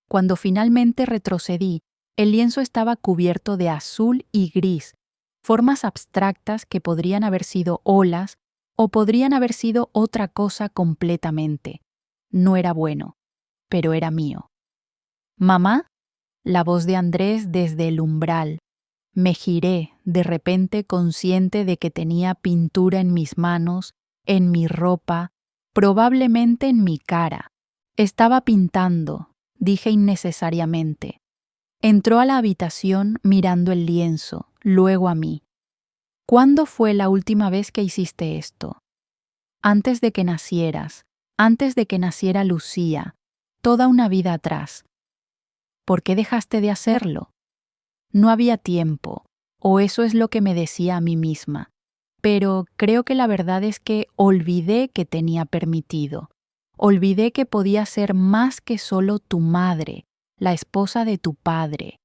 Cuando finalmente retrocedí, el lienzo estaba cubierto de azul y gris, formas abstractas que podrían haber sido olas o podrían haber sido otra cosa completamente. No era bueno, pero era mío. ¿Mamá? La voz de Andrés desde el umbral. Me giré, de repente consciente de que tenía pintura en mis manos, en mi ropa, probablemente en mi cara. Estaba pintando, dije innecesariamente. Entró a la habitación mirando el lienzo, luego a mí. ¿Cuándo fue la última vez que hiciste esto? Antes de que nacieras, antes de que naciera Lucía, toda una vida atrás. ¿Por qué dejaste de hacerlo? No había tiempo, o eso es lo que me decía a mí misma. Pero creo que la verdad es que olvidé que tenía permitido. Olvidé que podía ser más que solo tu madre, la esposa de tu padre.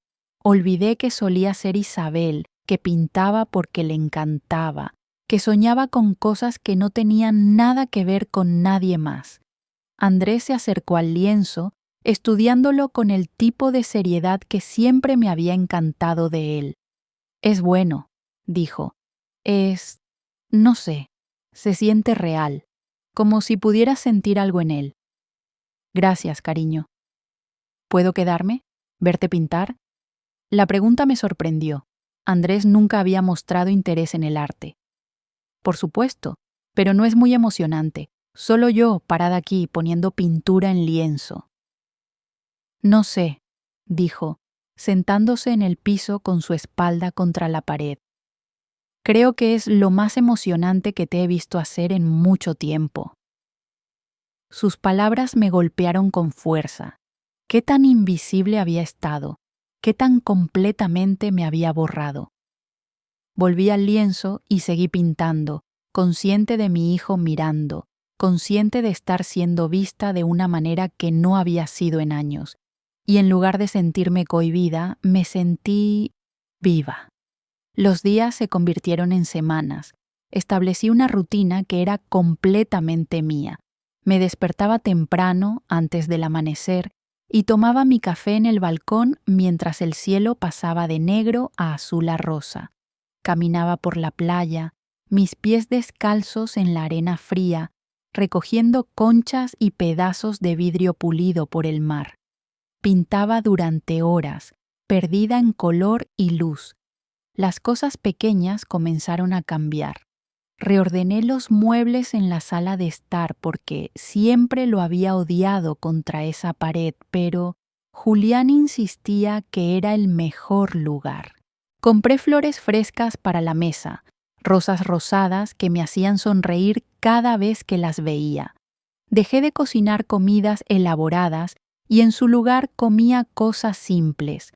Olvidé que solía ser Isabel, que pintaba porque le encantaba, que soñaba con cosas que no tenían nada que ver con nadie más. Andrés se acercó al lienzo, estudiándolo con el tipo de seriedad que siempre me había encantado de él. Es bueno, dijo. No sé, se siente real, como si pudieras sentir algo en él. Gracias, cariño. ¿Puedo quedarme? ¿Verte pintar? La pregunta me sorprendió. Andrés nunca había mostrado interés en el arte. Por supuesto, pero no es muy emocionante. Solo yo, parada aquí, poniendo pintura en lienzo. No sé, dijo, sentándose en el piso con su espalda contra la pared. Creo que es lo más emocionante que te he visto hacer en mucho tiempo. Sus palabras me golpearon con fuerza. Qué tan invisible había estado, qué tan completamente me había borrado. Volví al lienzo y seguí pintando, consciente de mi hijo mirando, consciente de estar siendo vista de una manera que no había sido en años, y en lugar de sentirme cohibida, me sentí viva. Los días se convirtieron en semanas. Establecí una rutina que era completamente mía. Me despertaba temprano, antes del amanecer, y tomaba mi café en el balcón mientras el cielo pasaba de negro a azul a rosa. Caminaba por la playa, mis pies descalzos en la arena fría, recogiendo conchas y pedazos de vidrio pulido por el mar. Pintaba durante horas, perdida en color y luz. Las cosas pequeñas comenzaron a cambiar. Reordené los muebles en la sala de estar porque siempre lo había odiado contra esa pared, pero Julián insistía que era el mejor lugar. Compré flores frescas para la mesa, rosas rosadas que me hacían sonreír cada vez que las veía. Dejé de cocinar comidas elaboradas y en su lugar comía cosas simples: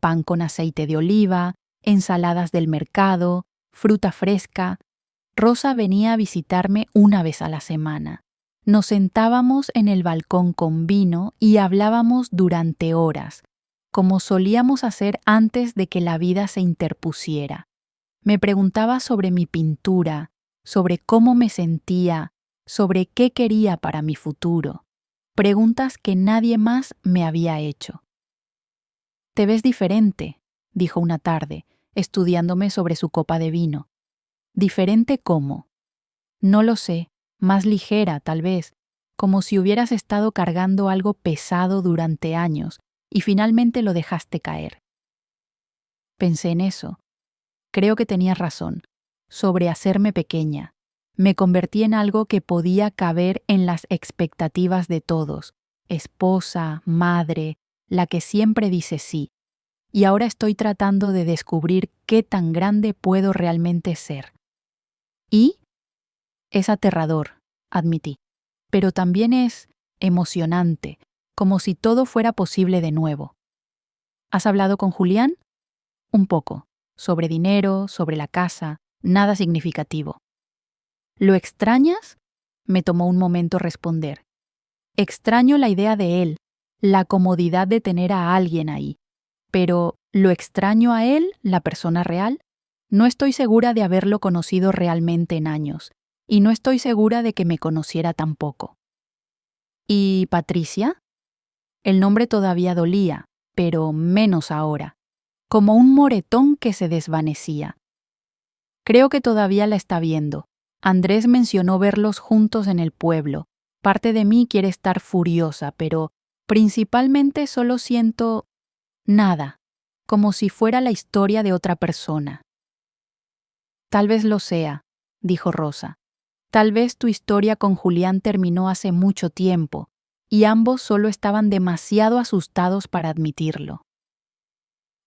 pan con aceite de oliva, ensaladas del mercado, fruta fresca. Rosa venía a visitarme una vez a la semana. Nos sentábamos en el balcón con vino y hablábamos durante horas, como solíamos hacer antes de que la vida se interpusiera. Me preguntaba sobre mi pintura, sobre cómo me sentía, sobre qué quería para mi futuro. Preguntas que nadie más me había hecho. «Te ves diferente», dijo una tarde, estudiándome sobre su copa de vino. ¿Diferente cómo? No lo sé, más ligera, tal vez, como si hubieras estado cargando algo pesado durante años y finalmente lo dejaste caer. Pensé en eso. Creo que tenías razón, sobre hacerme pequeña. Me convertí en algo que podía caber en las expectativas de todos: esposa, madre, la que siempre dice sí. Y ahora estoy tratando de descubrir qué tan grande puedo realmente ser. Y es aterrador, admití, pero también es emocionante, como si todo fuera posible de nuevo. ¿Has hablado con Julián? Un poco, sobre dinero, sobre la casa, nada significativo. ¿Lo extrañas? Me tomó un momento responder. Extraño la idea de él, la comodidad de tener a alguien ahí. Pero, ¿lo extraño a él, la persona real? No estoy segura de haberlo conocido realmente en años, y no estoy segura de que me conociera tampoco. ¿Y Patricia? El nombre todavía dolía, pero menos ahora, como un moretón que se desvanecía. Creo que todavía la está viendo. Andrés mencionó verlos juntos en el pueblo. Parte de mí quiere estar furiosa, pero principalmente solo siento nada, como si fuera la historia de otra persona. Tal vez lo sea, dijo Rosa. Tal vez tu historia con Julián terminó hace mucho tiempo, y ambos solo estaban demasiado asustados para admitirlo.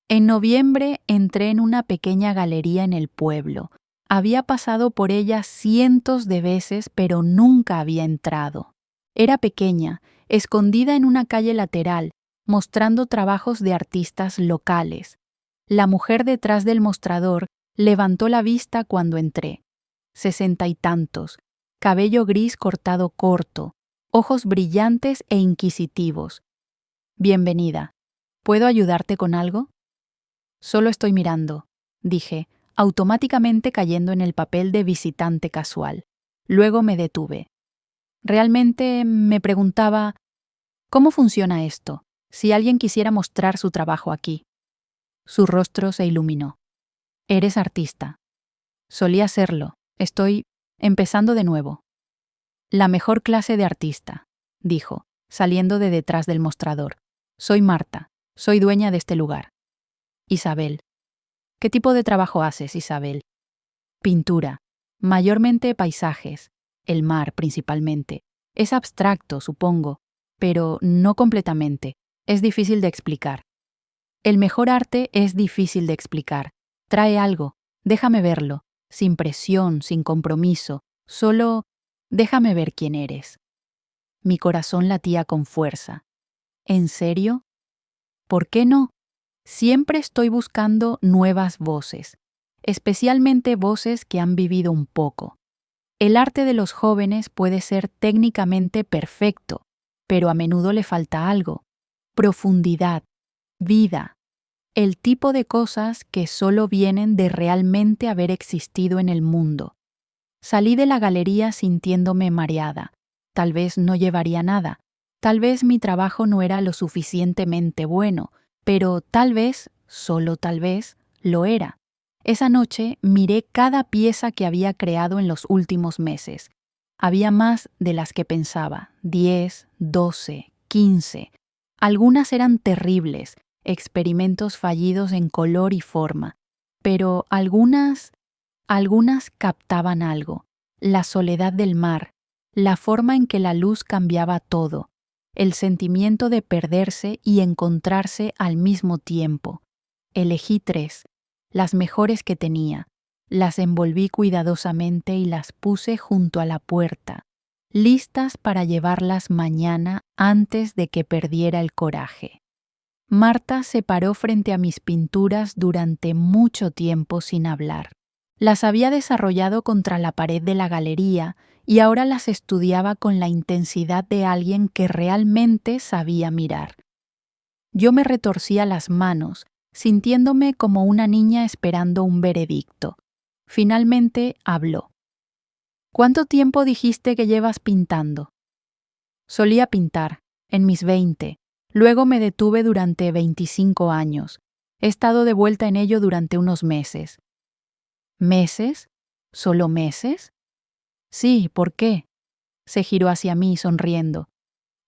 En noviembre entré en una pequeña galería en el pueblo. Había pasado por ella cientos de veces, pero nunca había entrado. Era pequeña, escondida en una calle lateral, mostrando trabajos de artistas locales. La mujer detrás del mostrador levantó la vista cuando entré. 60 y tantos, cabello gris cortado corto, ojos brillantes e inquisitivos. Bienvenida. ¿Puedo ayudarte con algo? Solo estoy mirando, dije, automáticamente cayendo en el papel de visitante casual. Luego me detuve. Realmente me preguntaba, ¿cómo funciona esto? Si alguien quisiera mostrar su trabajo aquí. Su rostro se iluminó. Eres artista. Solía serlo. Estoy empezando de nuevo. La mejor clase de artista, dijo, saliendo de detrás del mostrador. Soy Marta. Soy dueña de este lugar. Isabel. ¿Qué tipo de trabajo haces, Isabel? Pintura. Mayormente paisajes. El mar, principalmente. Es abstracto, supongo, pero no completamente. Es difícil de explicar. El mejor arte es difícil de explicar. Trae algo. Déjame verlo. Sin presión, sin compromiso. Solo déjame ver quién eres. Mi corazón latía con fuerza. ¿En serio? ¿Por qué no? Siempre estoy buscando nuevas voces, especialmente voces que han vivido un poco. El arte de los jóvenes puede ser técnicamente perfecto, pero a menudo le falta algo: profundidad, vida, el tipo de cosas que solo vienen de realmente haber existido en el mundo. Salí de la galería sintiéndome mareada. Tal vez no llevaría nada, tal vez mi trabajo no era lo suficientemente bueno, pero tal vez, solo tal vez, lo era. Esa noche miré cada pieza que había creado en los últimos meses. Había más de las que pensaba, 10, 12, 15. Algunas eran terribles, experimentos fallidos en color y forma, pero algunas captaban algo: la soledad del mar, la forma en que la luz cambiaba todo, el sentimiento de perderse y encontrarse al mismo tiempo. Elegí 3, las mejores que tenía, las envolví cuidadosamente y las puse junto a la puerta, listas para llevarlas mañana antes de que perdiera el coraje. Marta se paró frente a mis pinturas durante mucho tiempo sin hablar. Las había desarrollado contra la pared de la galería y ahora las estudiaba con la intensidad de alguien que realmente sabía mirar. Yo me retorcía las manos, sintiéndome como una niña esperando un veredicto. Finalmente habló. ¿Cuánto tiempo dijiste que llevas pintando? Solía pintar, en mis 20. Luego me detuve durante 25 años. He estado de vuelta en ello durante unos meses. ¿Meses? ¿Solo meses? Sí, ¿por qué? Se giró hacia mí sonriendo.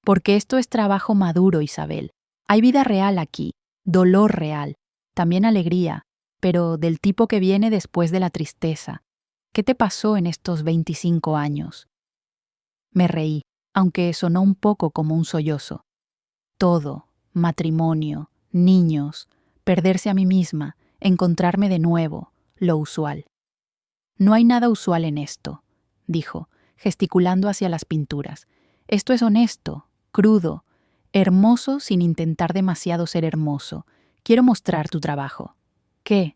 Porque esto es trabajo maduro, Isabel. Hay vida real aquí, dolor real, también alegría, pero del tipo que viene después de la tristeza. ¿Qué te pasó en estos 25 años? Me reí, aunque sonó un poco como un sollozo. Todo: matrimonio, niños, perderse a mí misma, encontrarme de nuevo, lo usual. No hay nada usual en esto, dijo, gesticulando hacia las pinturas. Esto es honesto, crudo, hermoso sin intentar demasiado ser hermoso. Quiero mostrar tu trabajo. ¿Qué?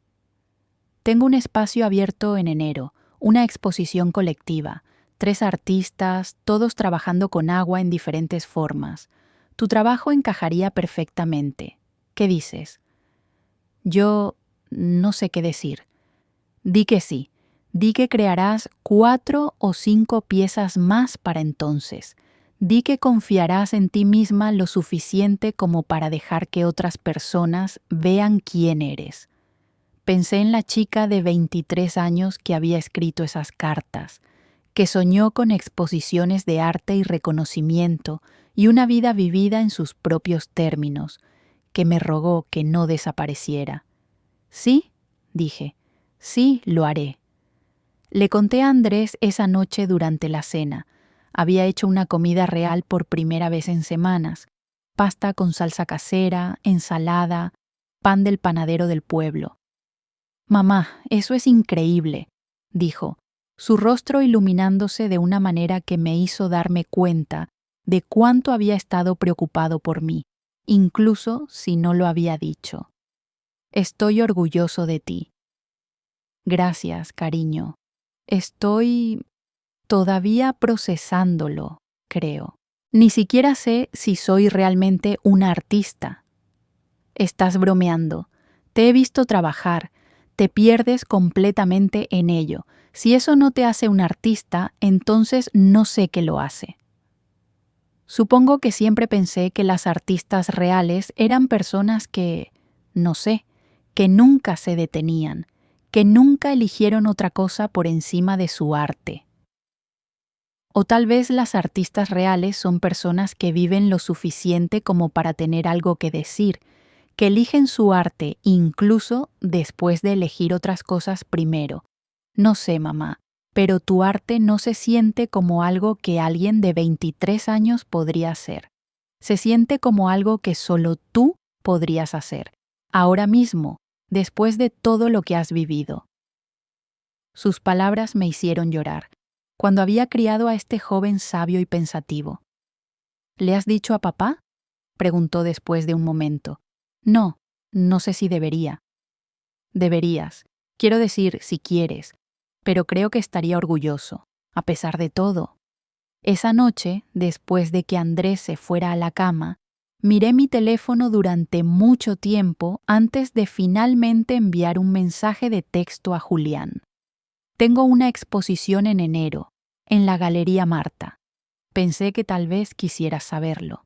Tengo un espacio abierto en enero, una exposición colectiva, 3 artistas, todos trabajando con agua en diferentes formas. Tu trabajo encajaría perfectamente. ¿Qué dices? Yo no sé qué decir. Di que sí. Di que crearás 4 o 5 piezas más para entonces. Di que confiarás en ti misma lo suficiente como para dejar que otras personas vean quién eres. Pensé en la chica de 23 años que había escrito esas cartas, que soñó con exposiciones de arte y reconocimiento y una vida vivida en sus propios términos, que me rogó que no desapareciera. Sí, dije, sí, lo haré. Le conté a Andrés esa noche durante la cena. Había hecho una comida real por primera vez en semanas: pasta con salsa casera, ensalada. pan del panadero del pueblo. Mamá, eso es increíble, dijo, su rostro iluminándose de una manera que me hizo darme cuenta de cuánto había estado preocupado por mí, incluso si no lo había dicho. Estoy orgulloso de ti. Gracias, cariño. Estoy todavía procesándolo, creo. Ni siquiera sé si soy realmente una artista. Estás bromeando. Te he visto trabajar. Te pierdes completamente en ello. Si eso no te hace un artista, entonces no sé qué lo hace. Supongo que siempre pensé que las artistas reales eran personas que, no sé, que nunca se detenían, que nunca eligieron otra cosa por encima de su arte. O tal vez las artistas reales son personas que viven lo suficiente como para tener algo que decir, que eligen su arte incluso después de elegir otras cosas primero. No sé, mamá, pero tu arte no se siente como algo que alguien de 23 años podría hacer. Se siente como algo que solo tú podrías hacer, ahora mismo, después de todo lo que has vivido. Sus palabras me hicieron llorar, cuando había criado a este joven sabio y pensativo. ¿Le has dicho a papá?, preguntó después de un momento. No, no sé si debería. Deberías, quiero decir, si quieres, pero creo que estaría orgulloso, a pesar de todo. Esa noche, después de que Andrés se fuera a la cama, miré mi teléfono durante mucho tiempo antes de finalmente enviar un mensaje de texto a Julián. Tengo una exposición en enero, en la Galería Marta. Pensé que tal vez quisieras saberlo.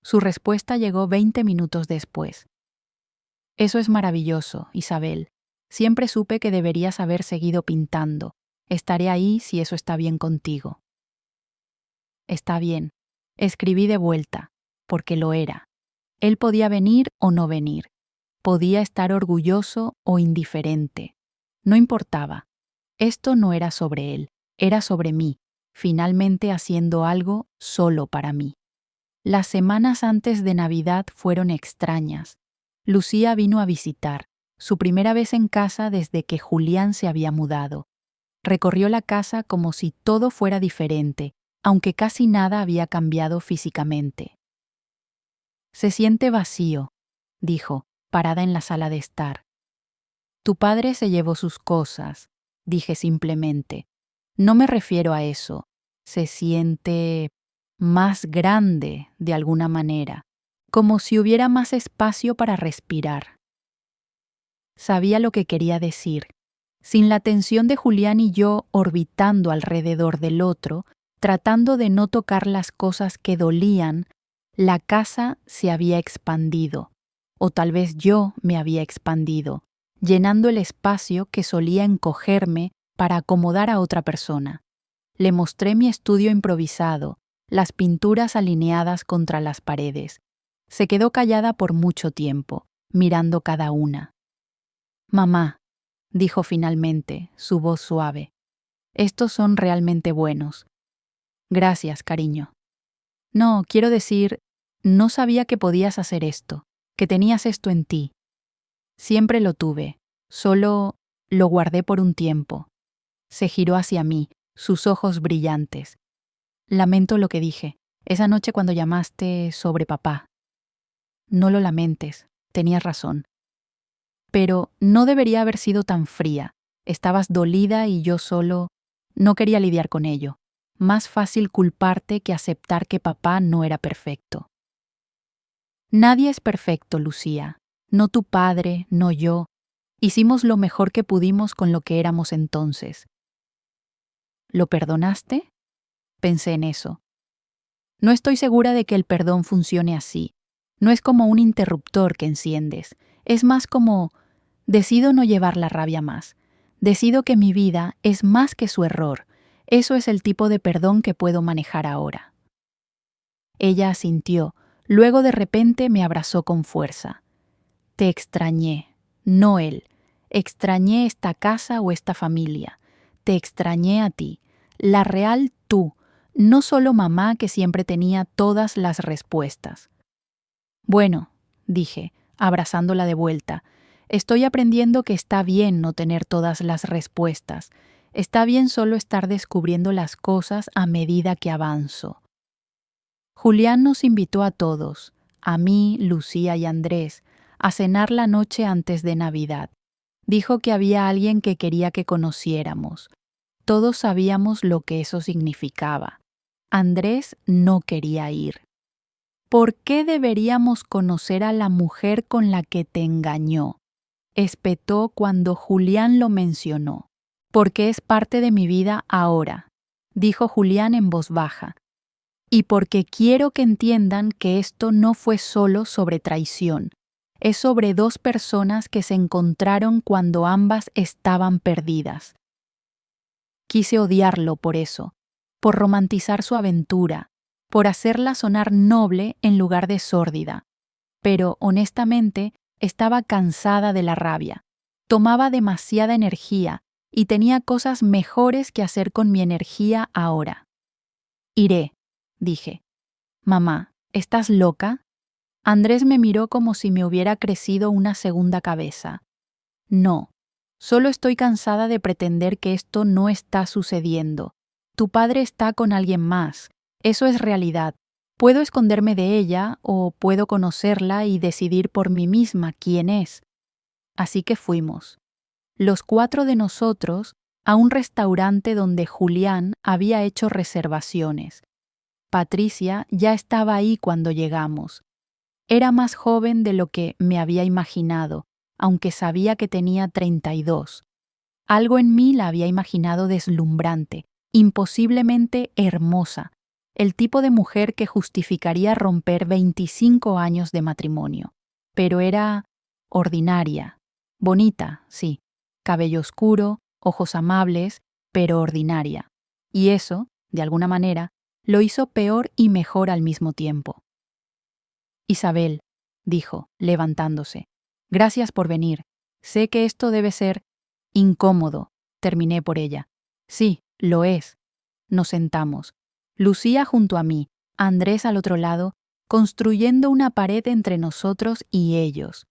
Su respuesta llegó 20 minutos después. Eso es maravilloso, Isabel. Siempre supe que deberías haber seguido pintando. Estaré ahí si eso está bien contigo. Está bien. Escribí de vuelta, porque lo era. Él podía venir o no venir. Podía estar orgulloso o indiferente. No importaba. Esto no era sobre él, era sobre mí, finalmente haciendo algo solo para mí. Las semanas antes de Navidad fueron extrañas. Lucía vino a visitar, su primera vez en casa desde que Julián se había mudado. Recorrió la casa como si todo fuera diferente, aunque casi nada había cambiado físicamente. Se siente vacío, dijo, parada en la sala de estar. Tu padre se llevó sus cosas, dije simplemente. No me refiero a eso. Se siente más grande de alguna manera, como si hubiera más espacio para respirar. Sabía lo que quería decir. Sin la tensión de Julián y yo orbitando alrededor del otro, tratando de no tocar las cosas que dolían, la casa se había expandido, o tal vez yo me había expandido, llenando el espacio que solía encogerme para acomodar a otra persona. Le mostré mi estudio improvisado, las pinturas alineadas contra las paredes. Se quedó callada por mucho tiempo, mirando cada una. Mamá, dijo finalmente, su voz suave, estos son realmente buenos. Gracias, cariño. No, quiero decir, no sabía que podías hacer esto, que tenías esto en ti. Siempre lo tuve, solo lo guardé por un tiempo. Se giró hacia mí, sus ojos brillantes. Lamento lo que dije, esa noche cuando llamaste sobre papá. No lo lamentes, tenías razón. Pero no debería haber sido tan fría. Estabas dolida y yo solo no quería lidiar con ello. Más fácil culparte que aceptar que papá no era perfecto. Nadie es perfecto, Lucía. No tu padre, no yo. Hicimos lo mejor que pudimos con lo que éramos entonces. ¿Lo perdonaste? Pensé en eso. No estoy segura de que el perdón funcione así. No es como un interruptor que enciendes. Es más como, decido no llevar la rabia más. Decido que mi vida es más que su error. Eso es el tipo de perdón que puedo manejar ahora. Ella asintió. Luego de repente me abrazó con fuerza. Te extrañé, no él. Extrañé esta casa o esta familia. Te extrañé a ti, la real tú, no solo mamá que siempre tenía todas las respuestas. Bueno, dije, abrazándola de vuelta. Estoy aprendiendo que está bien no tener todas las respuestas. Está bien solo estar descubriendo las cosas a medida que avanzo. Julián nos invitó a todos, a mí, Lucía y Andrés, a cenar la noche antes de Navidad. Dijo que había alguien que quería que conociéramos. Todos sabíamos lo que eso significaba. Andrés no quería ir. ¿Por qué deberíamos conocer a la mujer con la que te engañó? Espetó cuando Julián lo mencionó. Porque es parte de mi vida ahora, dijo Julián en voz baja. Y porque quiero que entiendan que esto no fue solo sobre traición. Es sobre dos personas que se encontraron cuando ambas estaban perdidas. Quise odiarlo por eso, por romantizar su aventura, por hacerla sonar noble en lugar de sórdida. Pero, honestamente, estaba cansada de la rabia. Tomaba demasiada energía y tenía cosas mejores que hacer con mi energía ahora. Iré, dije. Mamá, ¿estás loca? Andrés me miró como si me hubiera crecido una segunda cabeza. No, solo estoy cansada de pretender que esto no está sucediendo. Tu padre está con alguien más. Eso es realidad. Puedo esconderme de ella o puedo conocerla y decidir por mí misma quién es. Así que fuimos, los 4 de nosotros, a un restaurante donde Julián había hecho reservaciones. Patricia ya estaba ahí cuando llegamos. Era más joven de lo que me había imaginado, aunque sabía que tenía 32. Algo en mí la había imaginado deslumbrante, imposiblemente hermosa, el tipo de mujer que justificaría romper 25 años de matrimonio. Pero era ordinaria, bonita, sí, cabello oscuro, ojos amables, pero ordinaria. Y eso, de alguna manera, lo hizo peor y mejor al mismo tiempo. Isabel, dijo, levantándose, gracias por venir. Sé que esto debe ser incómodo, terminé por ella. Sí, lo es. Nos sentamos. Lucía junto a mí, Andrés al otro lado, construyendo una pared entre nosotros y ellos.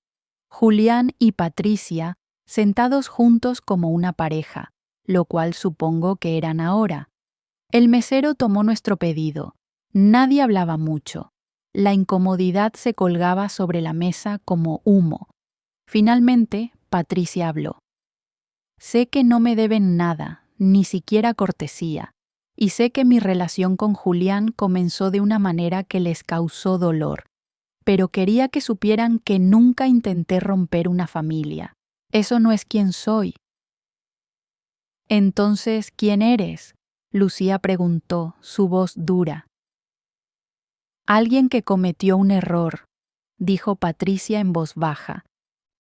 Julián y Patricia sentados juntos como una pareja, lo cual supongo que eran ahora. El mesero tomó nuestro pedido. Nadie hablaba mucho. La incomodidad se colgaba sobre la mesa como humo. Finalmente, Patricia habló. Sé que no me deben nada, ni siquiera cortesía, y sé que mi relación con Julián comenzó de una manera que les causó dolor, pero quería que supieran que nunca intenté romper una familia. Eso no es quien soy. Entonces, ¿quién eres? Lucía preguntó, su voz dura. Alguien que cometió un error, dijo Patricia en voz baja.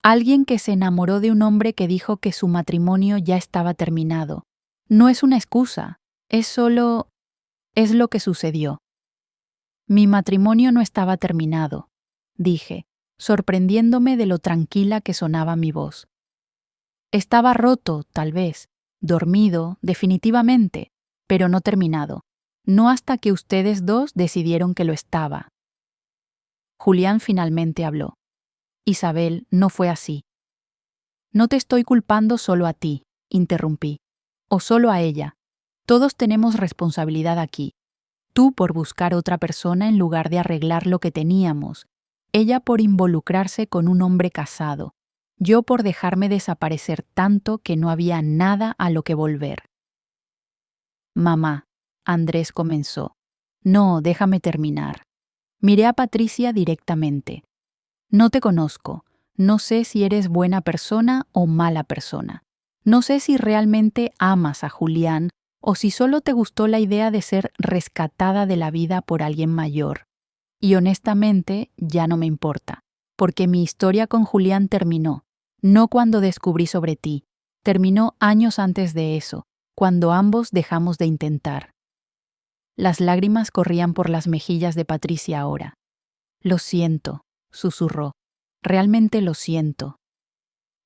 Alguien que se enamoró de un hombre que dijo que su matrimonio ya estaba terminado. No es una excusa, es lo que sucedió. Mi matrimonio no estaba terminado, dije, sorprendiéndome de lo tranquila que sonaba mi voz. Estaba roto, tal vez, dormido, definitivamente, pero no terminado. No hasta que ustedes dos decidieron que lo estaba. Julián finalmente habló. Isabel, no fue así. No te estoy culpando solo a ti, interrumpí, o solo a ella. Todos tenemos responsabilidad aquí. Tú por buscar otra persona en lugar de arreglar lo que teníamos, ella por involucrarse con un hombre casado, yo por dejarme desaparecer tanto que no había nada a lo que volver. Mamá, Andrés comenzó. No, déjame terminar. Miré a Patricia directamente. No te conozco. No sé si eres buena persona o mala persona. No sé si realmente amas a Julián o si solo te gustó la idea de ser rescatada de la vida por alguien mayor. Y honestamente, ya no me importa, porque mi historia con Julián terminó, no cuando descubrí sobre ti, terminó años antes de eso, cuando ambos dejamos de intentar. Las lágrimas corrían por las mejillas de Patricia ahora. Lo siento, susurró. Realmente lo siento.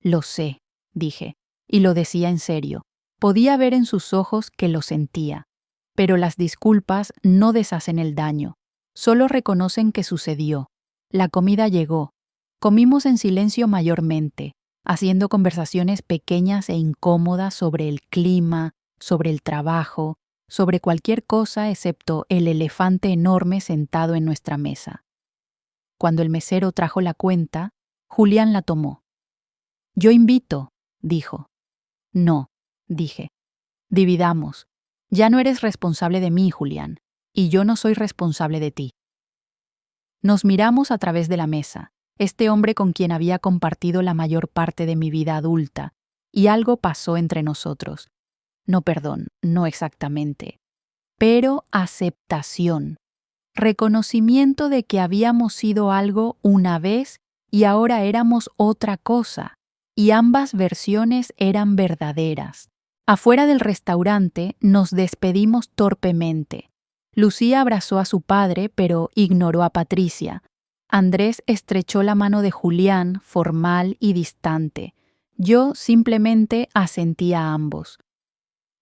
Lo sé, dije, y lo decía en serio. Podía ver en sus ojos que lo sentía. Pero las disculpas no deshacen el daño, solo reconocen que sucedió. La comida llegó. Comimos en silencio mayormente, haciendo conversaciones pequeñas e incómodas sobre el clima, sobre el trabajo, sobre cualquier cosa excepto el elefante enorme sentado en nuestra mesa. Cuando el mesero trajo la cuenta, Julián la tomó. «Yo invito», dijo. «No», dije. «Dividamos. Ya no eres responsable de mí, Julián, y yo no soy responsable de ti». Nos miramos a través de la mesa, este hombre con quien había compartido la mayor parte de mi vida adulta, y algo pasó entre nosotros. No perdón, no exactamente, pero aceptación, reconocimiento de que habíamos sido algo una vez y ahora éramos otra cosa, y ambas versiones eran verdaderas. Afuera del restaurante nos despedimos torpemente. Lucía abrazó a su padre, pero ignoró a Patricia. Andrés estrechó la mano de Julián, formal y distante. Yo simplemente asentí a ambos.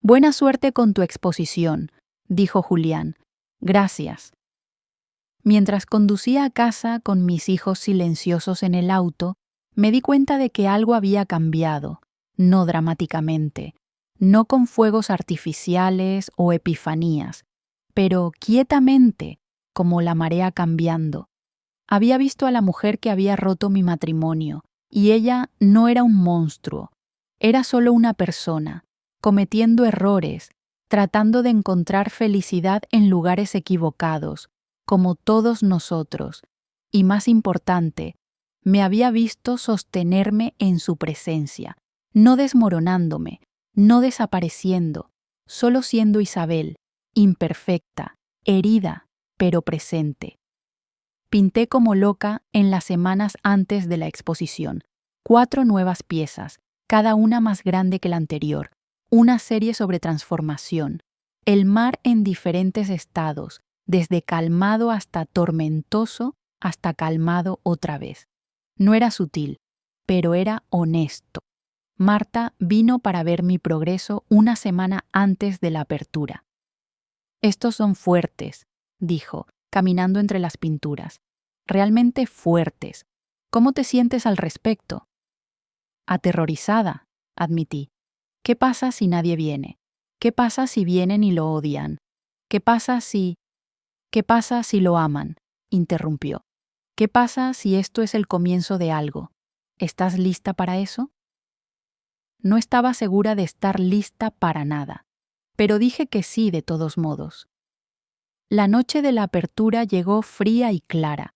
«Buena suerte con tu exposición», dijo Julián. «Gracias». Mientras conducía a casa con mis hijos silenciosos en el auto, me di cuenta de que algo había cambiado, no dramáticamente, no con fuegos artificiales o epifanías, pero quietamente, como la marea cambiando. Había visto a la mujer que había roto mi matrimonio, y ella no era un monstruo, era solo una persona, cometiendo errores, tratando de encontrar felicidad en lugares equivocados, como todos nosotros, y más importante, me había visto sostenerme en su presencia, no desmoronándome, no desapareciendo, solo siendo Isabel, imperfecta, herida, pero presente. Pinté como loca en las semanas antes de la exposición, 4 nuevas piezas, cada una más grande que la anterior, una serie sobre transformación, el mar en diferentes estados, desde calmado hasta tormentoso, hasta calmado otra vez. No era sutil, pero era honesto. Marta vino para ver mi progreso una semana antes de la apertura. «Estos son fuertes», dijo, caminando entre las pinturas. «Realmente fuertes. ¿Cómo te sientes al respecto?» «Aterrorizada», admití. «¿Qué pasa si nadie viene? ¿Qué pasa si vienen y lo odian? ¿Qué pasa si lo aman?», interrumpió. «¿Qué pasa si esto es el comienzo de algo? ¿Estás lista para eso?» No estaba segura de estar lista para nada, pero dije que sí de todos modos. La noche de la apertura llegó fría y clara.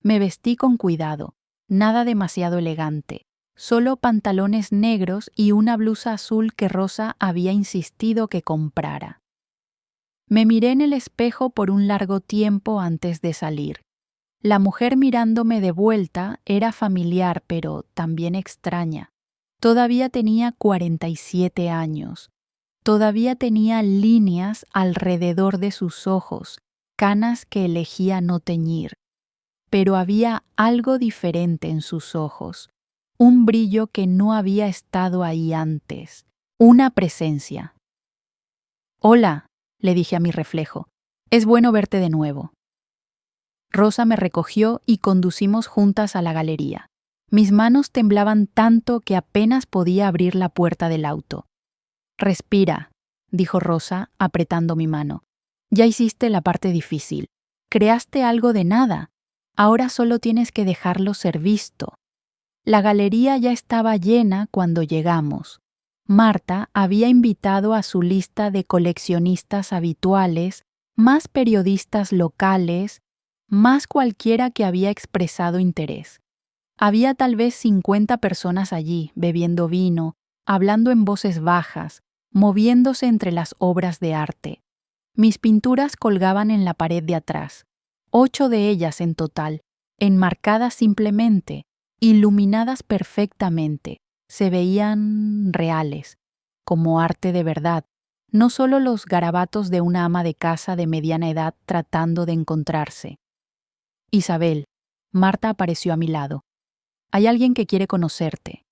Me vestí con cuidado, nada demasiado elegante, solo pantalones negros y una blusa azul que Rosa había insistido que comprara. Me miré en el espejo por un largo tiempo antes de salir. La mujer mirándome de vuelta era familiar, pero también extraña. Todavía tenía 47 años. Todavía tenía líneas alrededor de sus ojos, canas que elegía no teñir. Pero había algo diferente en sus ojos, un brillo que no había estado ahí antes, una presencia. «Hola», le dije a mi reflejo, «es bueno verte de nuevo». Rosa me recogió y conducimos juntas a la galería. Mis manos temblaban tanto que apenas podía abrir la puerta del auto. «Respira», dijo Rosa, apretando mi mano. «Ya hiciste la parte difícil. Creaste algo de nada. Ahora solo tienes que dejarlo ser visto». La galería ya estaba llena cuando llegamos. Marta había invitado a su lista de coleccionistas habituales, más periodistas locales, más cualquiera que había expresado interés. Había tal vez 50 personas allí, bebiendo vino, hablando en voces bajas, moviéndose entre las obras de arte. Mis pinturas colgaban en la pared de atrás, 8 de ellas en total, enmarcadas simplemente, iluminadas perfectamente, se veían reales, como arte de verdad, no solo los garabatos de una ama de casa de mediana edad tratando de encontrarse. «Isabel», Marta apareció a mi lado. «Hay alguien que quiere conocerte».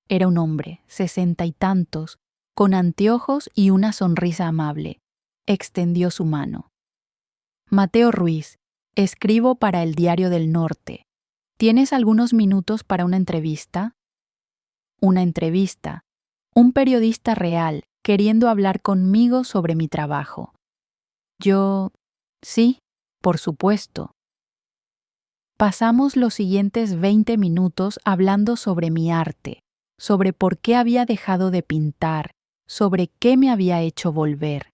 Era un hombre, 60 y tantos, con anteojos y una sonrisa amable. Extendió su mano. «Mateo Ruiz, escribo para el Diario del Norte. ¿Tienes algunos minutos para una entrevista? Una entrevista. Un periodista real queriendo hablar conmigo sobre mi trabajo. Yo... Sí, por supuesto. Pasamos los siguientes 20 minutos hablando sobre mi arte, sobre por qué había dejado de pintar, sobre qué me había hecho volver.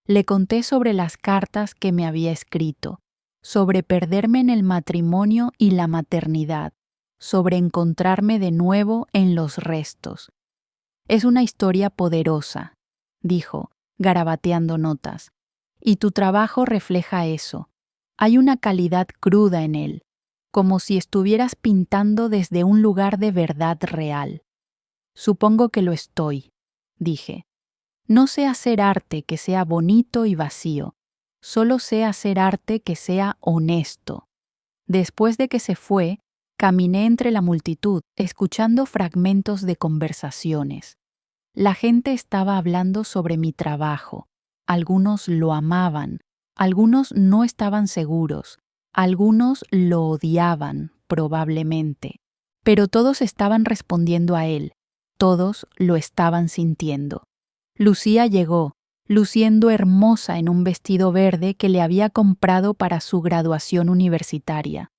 Le conté sobre las cartas que me había escrito, sobre perderme en el matrimonio y la maternidad, sobre encontrarme de nuevo en los restos. Es una historia poderosa, dijo, garabateando notas, y tu trabajo refleja eso. Hay una calidad cruda en él, como si estuvieras pintando desde un lugar de verdad real. Supongo que lo estoy, dije. No sé hacer arte que sea bonito y vacío, solo sé hacer arte que sea honesto. Después de que se fue, caminé entre la multitud, escuchando fragmentos de conversaciones. La gente estaba hablando sobre mi trabajo. Algunos lo amaban, algunos no estaban seguros, algunos lo odiaban, probablemente. Pero todos estaban respondiendo a él, todos lo estaban sintiendo. Lucía llegó, luciendo hermosa en un vestido verde que le había comprado para su graduación universitaria.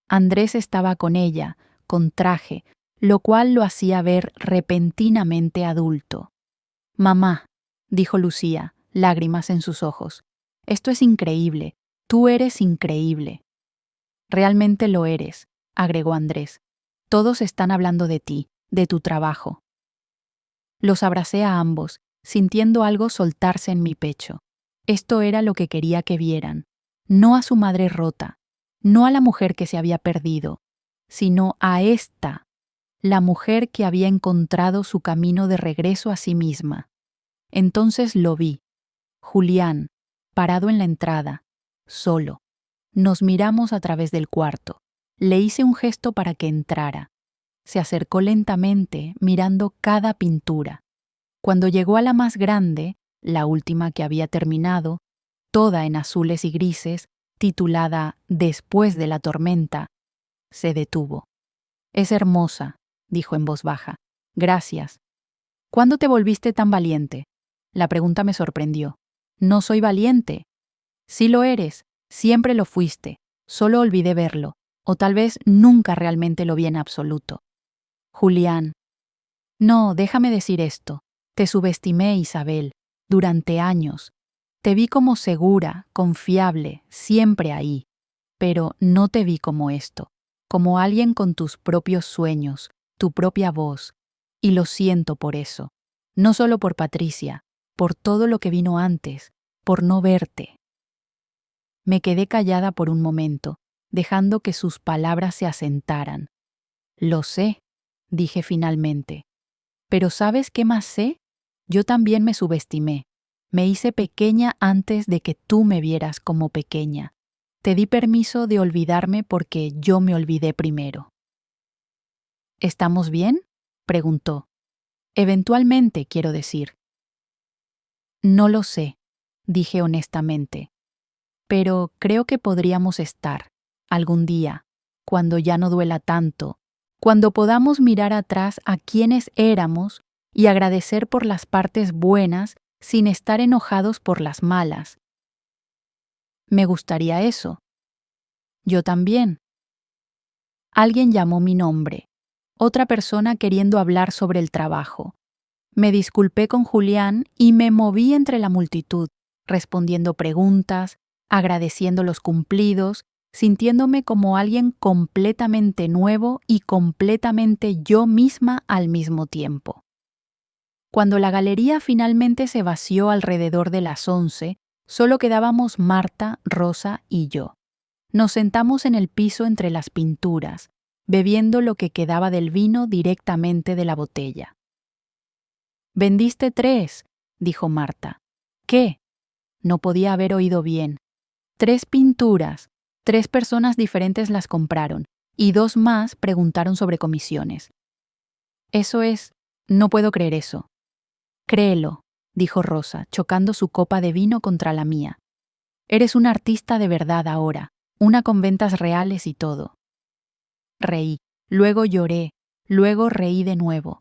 Andrés estaba con ella, con traje, lo cual lo hacía ver repentinamente adulto. Mamá, dijo Lucía, lágrimas en sus ojos, esto es increíble, tú eres increíble. Realmente lo eres, agregó Andrés. Todos están hablando de ti, de tu trabajo. Los abracé a ambos, sintiendo algo soltarse en mi pecho. Esto era lo que quería que vieran, no a su madre rota, no a la mujer que se había perdido, sino a esta, la mujer que había encontrado su camino de regreso a sí misma. Entonces lo vi, Julián, parado en la entrada, solo. Nos miramos a través del cuarto. Le hice un gesto para que entrara. Se acercó lentamente, mirando cada pintura. Cuando llegó a la más grande, la última que había terminado, toda en azules y grises, titulada Después de la tormenta, se detuvo. Es hermosa, dijo en voz baja. Gracias. ¿Cuándo te volviste tan valiente? La pregunta me sorprendió. No soy valiente. Sí lo eres, siempre lo fuiste, solo olvidé verlo, o tal vez nunca realmente lo vi en absoluto. Julián. No, déjame decir esto. Te subestimé, Isabel, durante años. Te vi como segura, confiable, siempre ahí. Pero no te vi como esto, como alguien con tus propios sueños, tu propia voz. Y lo siento por eso. No solo por Patricia, por todo lo que vino antes, por no verte. Me quedé callada por un momento, dejando que sus palabras se asentaran. Lo sé, dije finalmente. Pero ¿sabes qué más sé? Yo también me subestimé. Me hice pequeña antes de que tú me vieras como pequeña. Te di permiso de olvidarme porque yo me olvidé primero. ¿Estamos bien?, preguntó. Eventualmente, quiero decir. No lo sé, dije honestamente. Pero creo que podríamos estar, algún día, cuando ya no duela tanto, cuando podamos mirar atrás a quienes éramos y agradecer por las partes buenas sin estar enojados por las malas. Me gustaría eso. Yo también. Alguien llamó mi nombre, otra persona queriendo hablar sobre el trabajo. Me disculpé con Julián y me moví entre la multitud, respondiendo preguntas, agradeciendo los cumplidos, sintiéndome como alguien completamente nuevo y completamente yo misma al mismo tiempo. Cuando la galería finalmente se vació alrededor de las 11, solo quedábamos Marta, Rosa y yo. Nos sentamos en el piso entre las pinturas, bebiendo lo que quedaba del vino directamente de la botella. «Vendiste 3», dijo Marta. «¿Qué?». No podía haber oído bien. 3 pinturas, 3 personas diferentes las compraron, y 2 más preguntaron sobre comisiones. Eso es, no puedo creer eso. Créelo, dijo Rosa, chocando su copa de vino contra la mía. Eres una artista de verdad ahora, una con ventas reales y todo. Reí, luego lloré, luego reí de nuevo.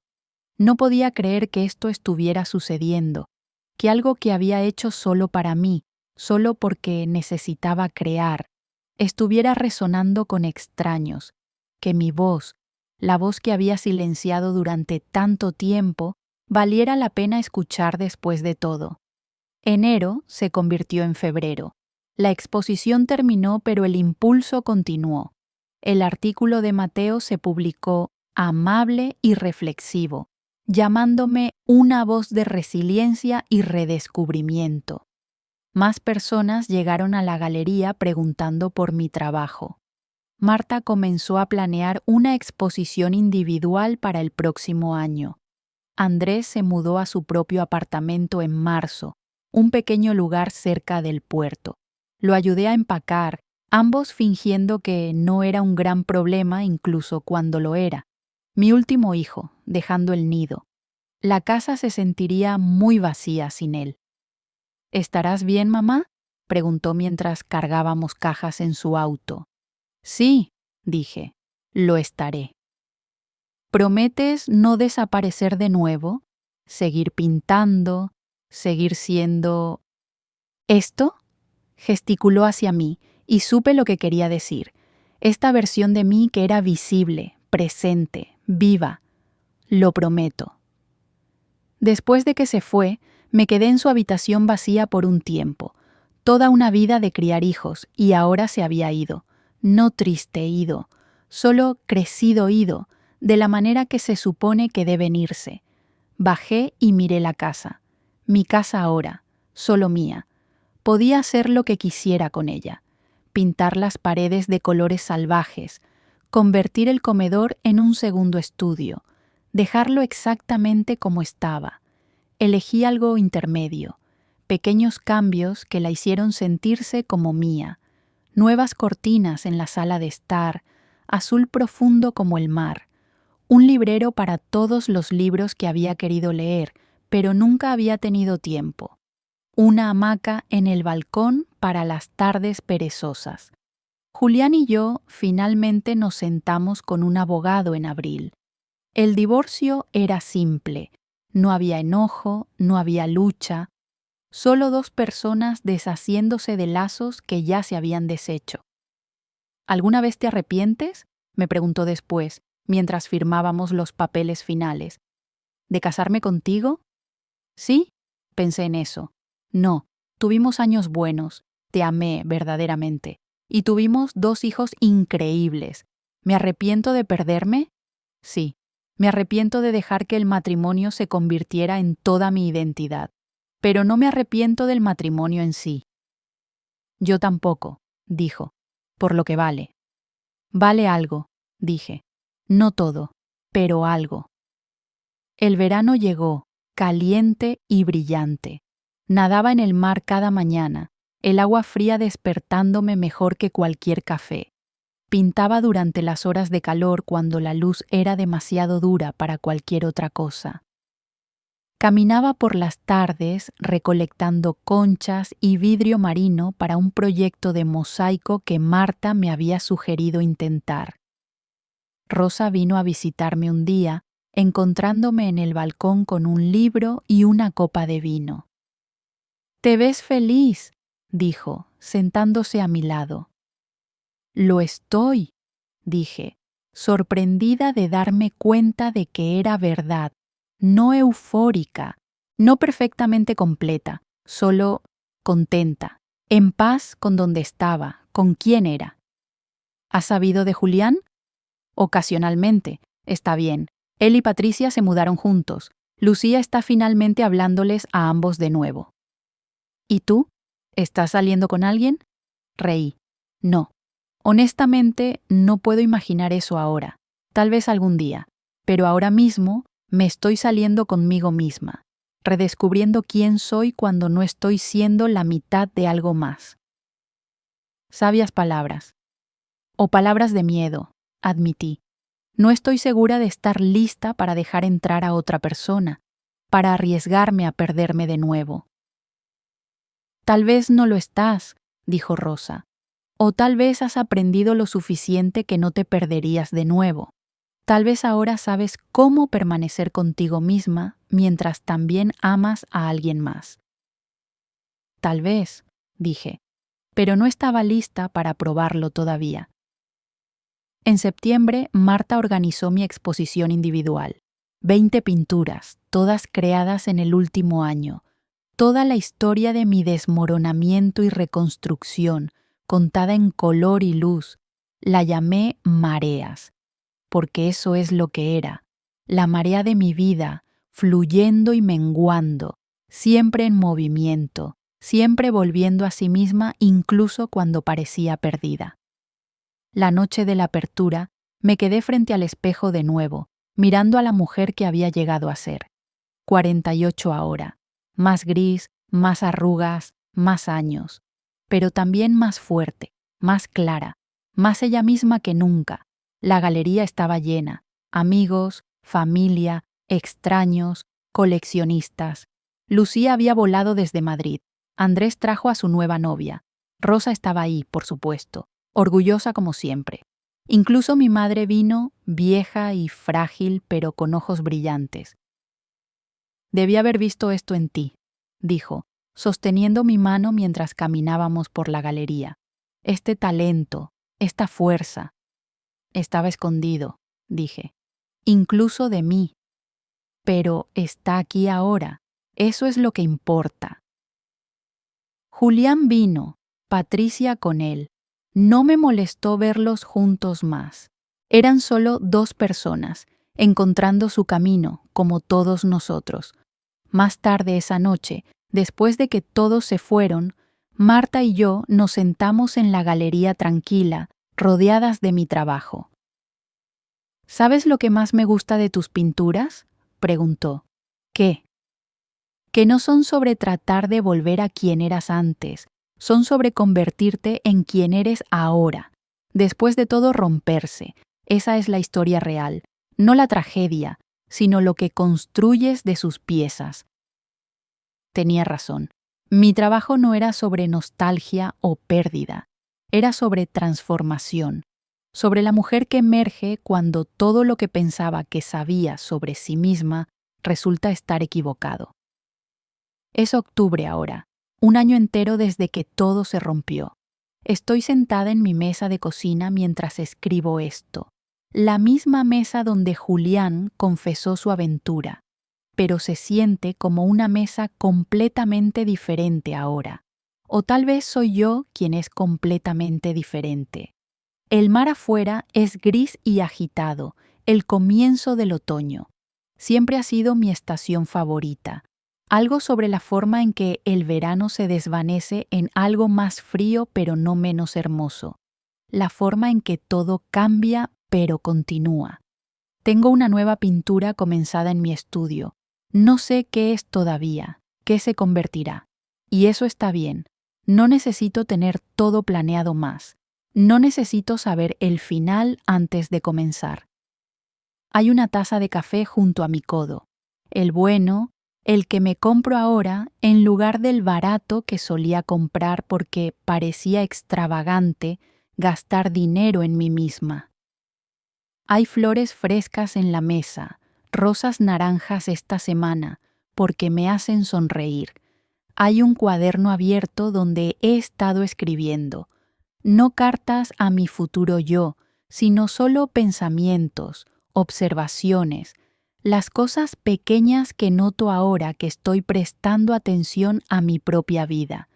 No podía creer que esto estuviera sucediendo, que algo que había hecho solo para mí, solo porque necesitaba crear, estuviera resonando con extraños, que mi voz, la voz que había silenciado durante tanto tiempo, valiera la pena escuchar después de todo. Enero se convirtió en febrero. La exposición terminó, pero el impulso continuó. El artículo de Mateo se publicó amable y reflexivo, llamándome una voz de resiliencia y redescubrimiento. Más personas llegaron a la galería preguntando por mi trabajo. Marta comenzó a planear una exposición individual para el próximo año. Andrés se mudó a su propio apartamento en marzo, un pequeño lugar cerca del puerto. Lo ayudé a empacar, ambos fingiendo que no era un gran problema incluso cuando lo era. Mi último hijo, dejando el nido. La casa se sentiría muy vacía sin él. ¿Estarás bien, mamá?, preguntó mientras cargábamos cajas en su auto. Sí, dije, lo estaré. ¿Prometes no desaparecer de nuevo? ¿Seguir pintando? ¿Seguir siendo...? ¿Esto? Gesticuló hacia mí y supe lo que quería decir. Esta versión de mí que era visible, presente, viva. Lo prometo. Después de que se fue, me quedé en su habitación vacía por un tiempo. Toda una vida de criar hijos, y ahora se había ido. No triste ido, solo crecido ido, de la manera que se supone que deben irse. Bajé y miré la casa. Mi casa ahora, solo mía. Podía hacer lo que quisiera con ella. Pintar las paredes de colores salvajes, convertir el comedor en un segundo estudio, dejarlo exactamente como estaba. Elegí algo intermedio, pequeños cambios que la hicieron sentirse como mía, nuevas cortinas en la sala de estar, azul profundo como el mar, un librero para todos los libros que había querido leer, pero nunca había tenido tiempo, una hamaca en el balcón para las tardes perezosas. Julián y yo finalmente nos sentamos con un abogado en abril. El divorcio era simple, no había enojo, no había lucha, solo dos personas deshaciéndose de lazos que ya se habían deshecho. ¿Alguna vez te arrepientes?, me preguntó después, mientras firmábamos los papeles finales. ¿De casarme contigo? ¿Sí? Pensé en eso. No, tuvimos años buenos, te amé verdaderamente, y tuvimos 2 hijos increíbles. ¿Me arrepiento de perderme? Sí. Me arrepiento de dejar que el matrimonio se convirtiera en toda mi identidad, pero no me arrepiento del matrimonio en sí. Yo tampoco, dijo, por lo que vale. Vale algo, dije. No todo, pero algo. El verano llegó, caliente y brillante. Nadaba en el mar cada mañana, el agua fría despertándome mejor que cualquier café. Pintaba durante las horas de calor cuando la luz era demasiado dura para cualquier otra cosa. Caminaba por las tardes recolectando conchas y vidrio marino para un proyecto de mosaico que Marta me había sugerido intentar. Rosa vino a visitarme un día, encontrándome en el balcón con un libro y una copa de vino. «Te ves feliz», dijo, sentándose a mi lado. «Lo estoy», dije, sorprendida de darme cuenta de que era verdad, no eufórica, no perfectamente completa, solo contenta, en paz con donde estaba, con quién era. ¿Has sabido de Julián? Ocasionalmente, está bien. Él y Patricia se mudaron juntos. Lucía está finalmente hablándoles a ambos de nuevo. ¿Y tú? ¿Estás saliendo con alguien? Reí. No. Honestamente, no puedo imaginar eso ahora. Tal vez algún día. Pero ahora mismo me estoy saliendo conmigo misma, redescubriendo quién soy cuando no estoy siendo la mitad de algo más. Sabias palabras. O palabras de miedo, admití. No estoy segura de estar lista para dejar entrar a otra persona, para arriesgarme a perderme de nuevo. Tal vez no lo estás, dijo Rosa. O tal vez has aprendido lo suficiente que no te perderías de nuevo. Tal vez ahora sabes cómo permanecer contigo misma mientras también amas a alguien más. Tal vez, dije, pero no estaba lista para probarlo todavía. En septiembre, Marta organizó mi exposición individual. 20 pinturas, todas creadas en el último año. Toda la historia de mi desmoronamiento y reconstrucción, contada en color y luz. La llamé Mareas, porque eso es lo que era. La marea de mi vida, fluyendo y menguando, siempre en movimiento, siempre volviendo a sí misma incluso cuando parecía perdida. La noche de la apertura, me quedé frente al espejo de nuevo, mirando a la mujer que había llegado a ser. 48 ahora, más gris, más arrugas, más años, pero también más fuerte, más clara, más ella misma que nunca. La galería estaba llena, amigos, familia, extraños, coleccionistas. Lucía había volado desde Madrid. Andrés trajo a su nueva novia. Rosa estaba ahí, por supuesto, orgullosa como siempre. Incluso mi madre vino, vieja y frágil, pero con ojos brillantes. Debí haber visto esto en ti, dijo, sosteniendo mi mano mientras caminábamos por la galería. Este talento, esta fuerza. Estaba escondido, dije, incluso de mí. Pero está aquí ahora. Eso es lo que importa. Julián vino, Patricia con él. No me molestó verlos juntos más. Eran solo 2 personas, encontrando su camino, como todos nosotros. Más tarde esa noche, después de que todos se fueron, Marta y yo nos sentamos en la galería tranquila, rodeadas de mi trabajo. ¿Sabes lo que más me gusta de tus pinturas?, preguntó. ¿Qué? Que no son sobre tratar de volver a quien eras antes, son sobre convertirte en quien eres ahora. Después de todo, romperse. Esa es la historia real, no la tragedia, sino lo que construyes de sus piezas. Tenía razón. Mi trabajo no era sobre nostalgia o pérdida, era sobre transformación, sobre la mujer que emerge cuando todo lo que pensaba que sabía sobre sí misma resulta estar equivocado. Es octubre ahora, un año entero desde que todo se rompió. Estoy sentada en mi mesa de cocina mientras escribo esto, la misma mesa donde Julián confesó su aventura, pero se siente como una mesa completamente diferente ahora. O tal vez soy yo quien es completamente diferente. El mar afuera es gris y agitado, el comienzo del otoño. Siempre ha sido mi estación favorita. Algo sobre la forma en que el verano se desvanece en algo más frío pero no menos hermoso. La forma en que todo cambia pero continúa. Tengo una nueva pintura comenzada en mi estudio. No sé qué es todavía, qué se convertirá. Y eso está bien. No necesito tener todo planeado más. No necesito saber el final antes de comenzar. Hay una taza de café junto a mi codo. El bueno, el que me compro ahora en lugar del barato que solía comprar porque parecía extravagante gastar dinero en mí misma. Hay flores frescas en la mesa, rosas naranjas esta semana, porque me hacen sonreír. Hay un cuaderno abierto donde he estado escribiendo. No cartas a mi futuro yo, sino solo pensamientos, observaciones, las cosas pequeñas que noto ahora que estoy prestando atención a mi propia vida.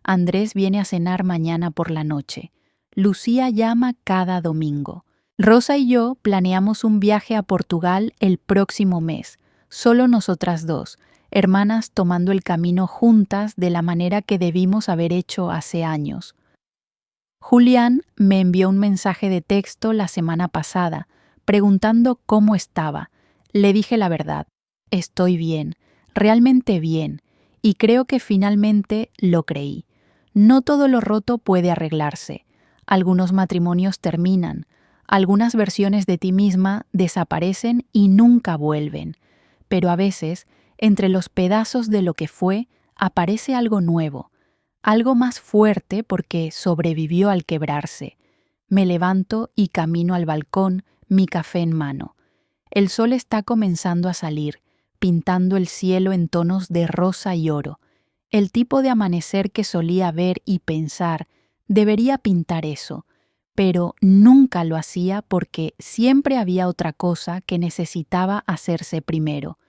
Andrés viene a cenar mañana por la noche. Lucía llama cada domingo. Rosa y yo planeamos un viaje a Portugal el próximo mes, solo nosotras 2, hermanas tomando el camino juntas de la manera que debimos haber hecho hace años. Julián me envió un mensaje de texto la semana pasada, preguntando cómo estaba. Le dije la verdad. Estoy bien, realmente bien, y creo que finalmente lo creí. No todo lo roto puede arreglarse. Algunos matrimonios terminan, algunas versiones de ti misma desaparecen y nunca vuelven, pero a veces, entre los pedazos de lo que fue, aparece algo nuevo, Algo más fuerte porque sobrevivió al quebrarse. Me levanto y camino al balcón, mi café en mano. El sol está comenzando a salir, pintando el cielo en tonos de rosa y oro. El tipo de amanecer que solía ver y pensar, debería pintar eso, pero nunca lo hacía porque siempre había otra cosa que necesitaba hacerse primero.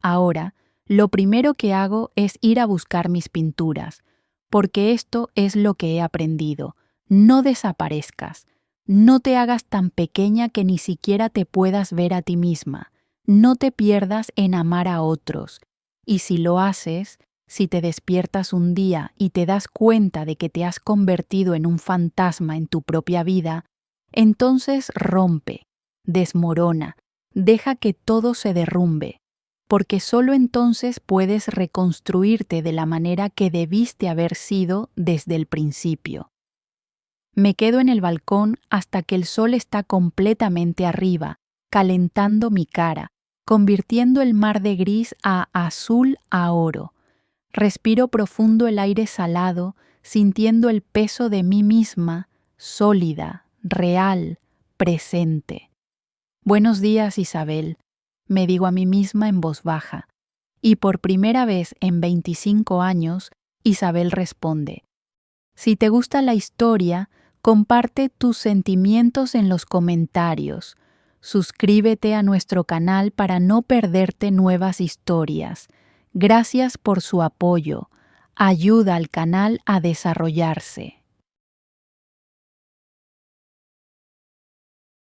Ahora, lo primero que hago es ir a buscar mis pinturas, porque esto es lo que he aprendido. No desaparezcas. No te hagas tan pequeña que ni siquiera te puedas ver a ti misma. No te pierdas en amar a otros. Y si lo haces, si te despiertas un día y te das cuenta de que te has convertido en un fantasma en tu propia vida, entonces rompe, desmorona, deja que todo se derrumbe, porque solo entonces puedes reconstruirte de la manera que debiste haber sido desde el principio. Me quedo en el balcón hasta que el sol está completamente arriba, calentando mi cara, convirtiendo el mar de gris a azul a oro. Respiro profundo el aire salado, sintiendo el peso de mí misma, sólida, real, presente. Buenos días, Isabel, me digo a mí misma en voz baja. Y por primera vez en 25 años, Isabel responde: si te gusta la historia, comparte tus sentimientos en los comentarios. Suscríbete a nuestro canal para no perderte nuevas historias. Gracias por su apoyo. Ayuda al canal a desarrollarse.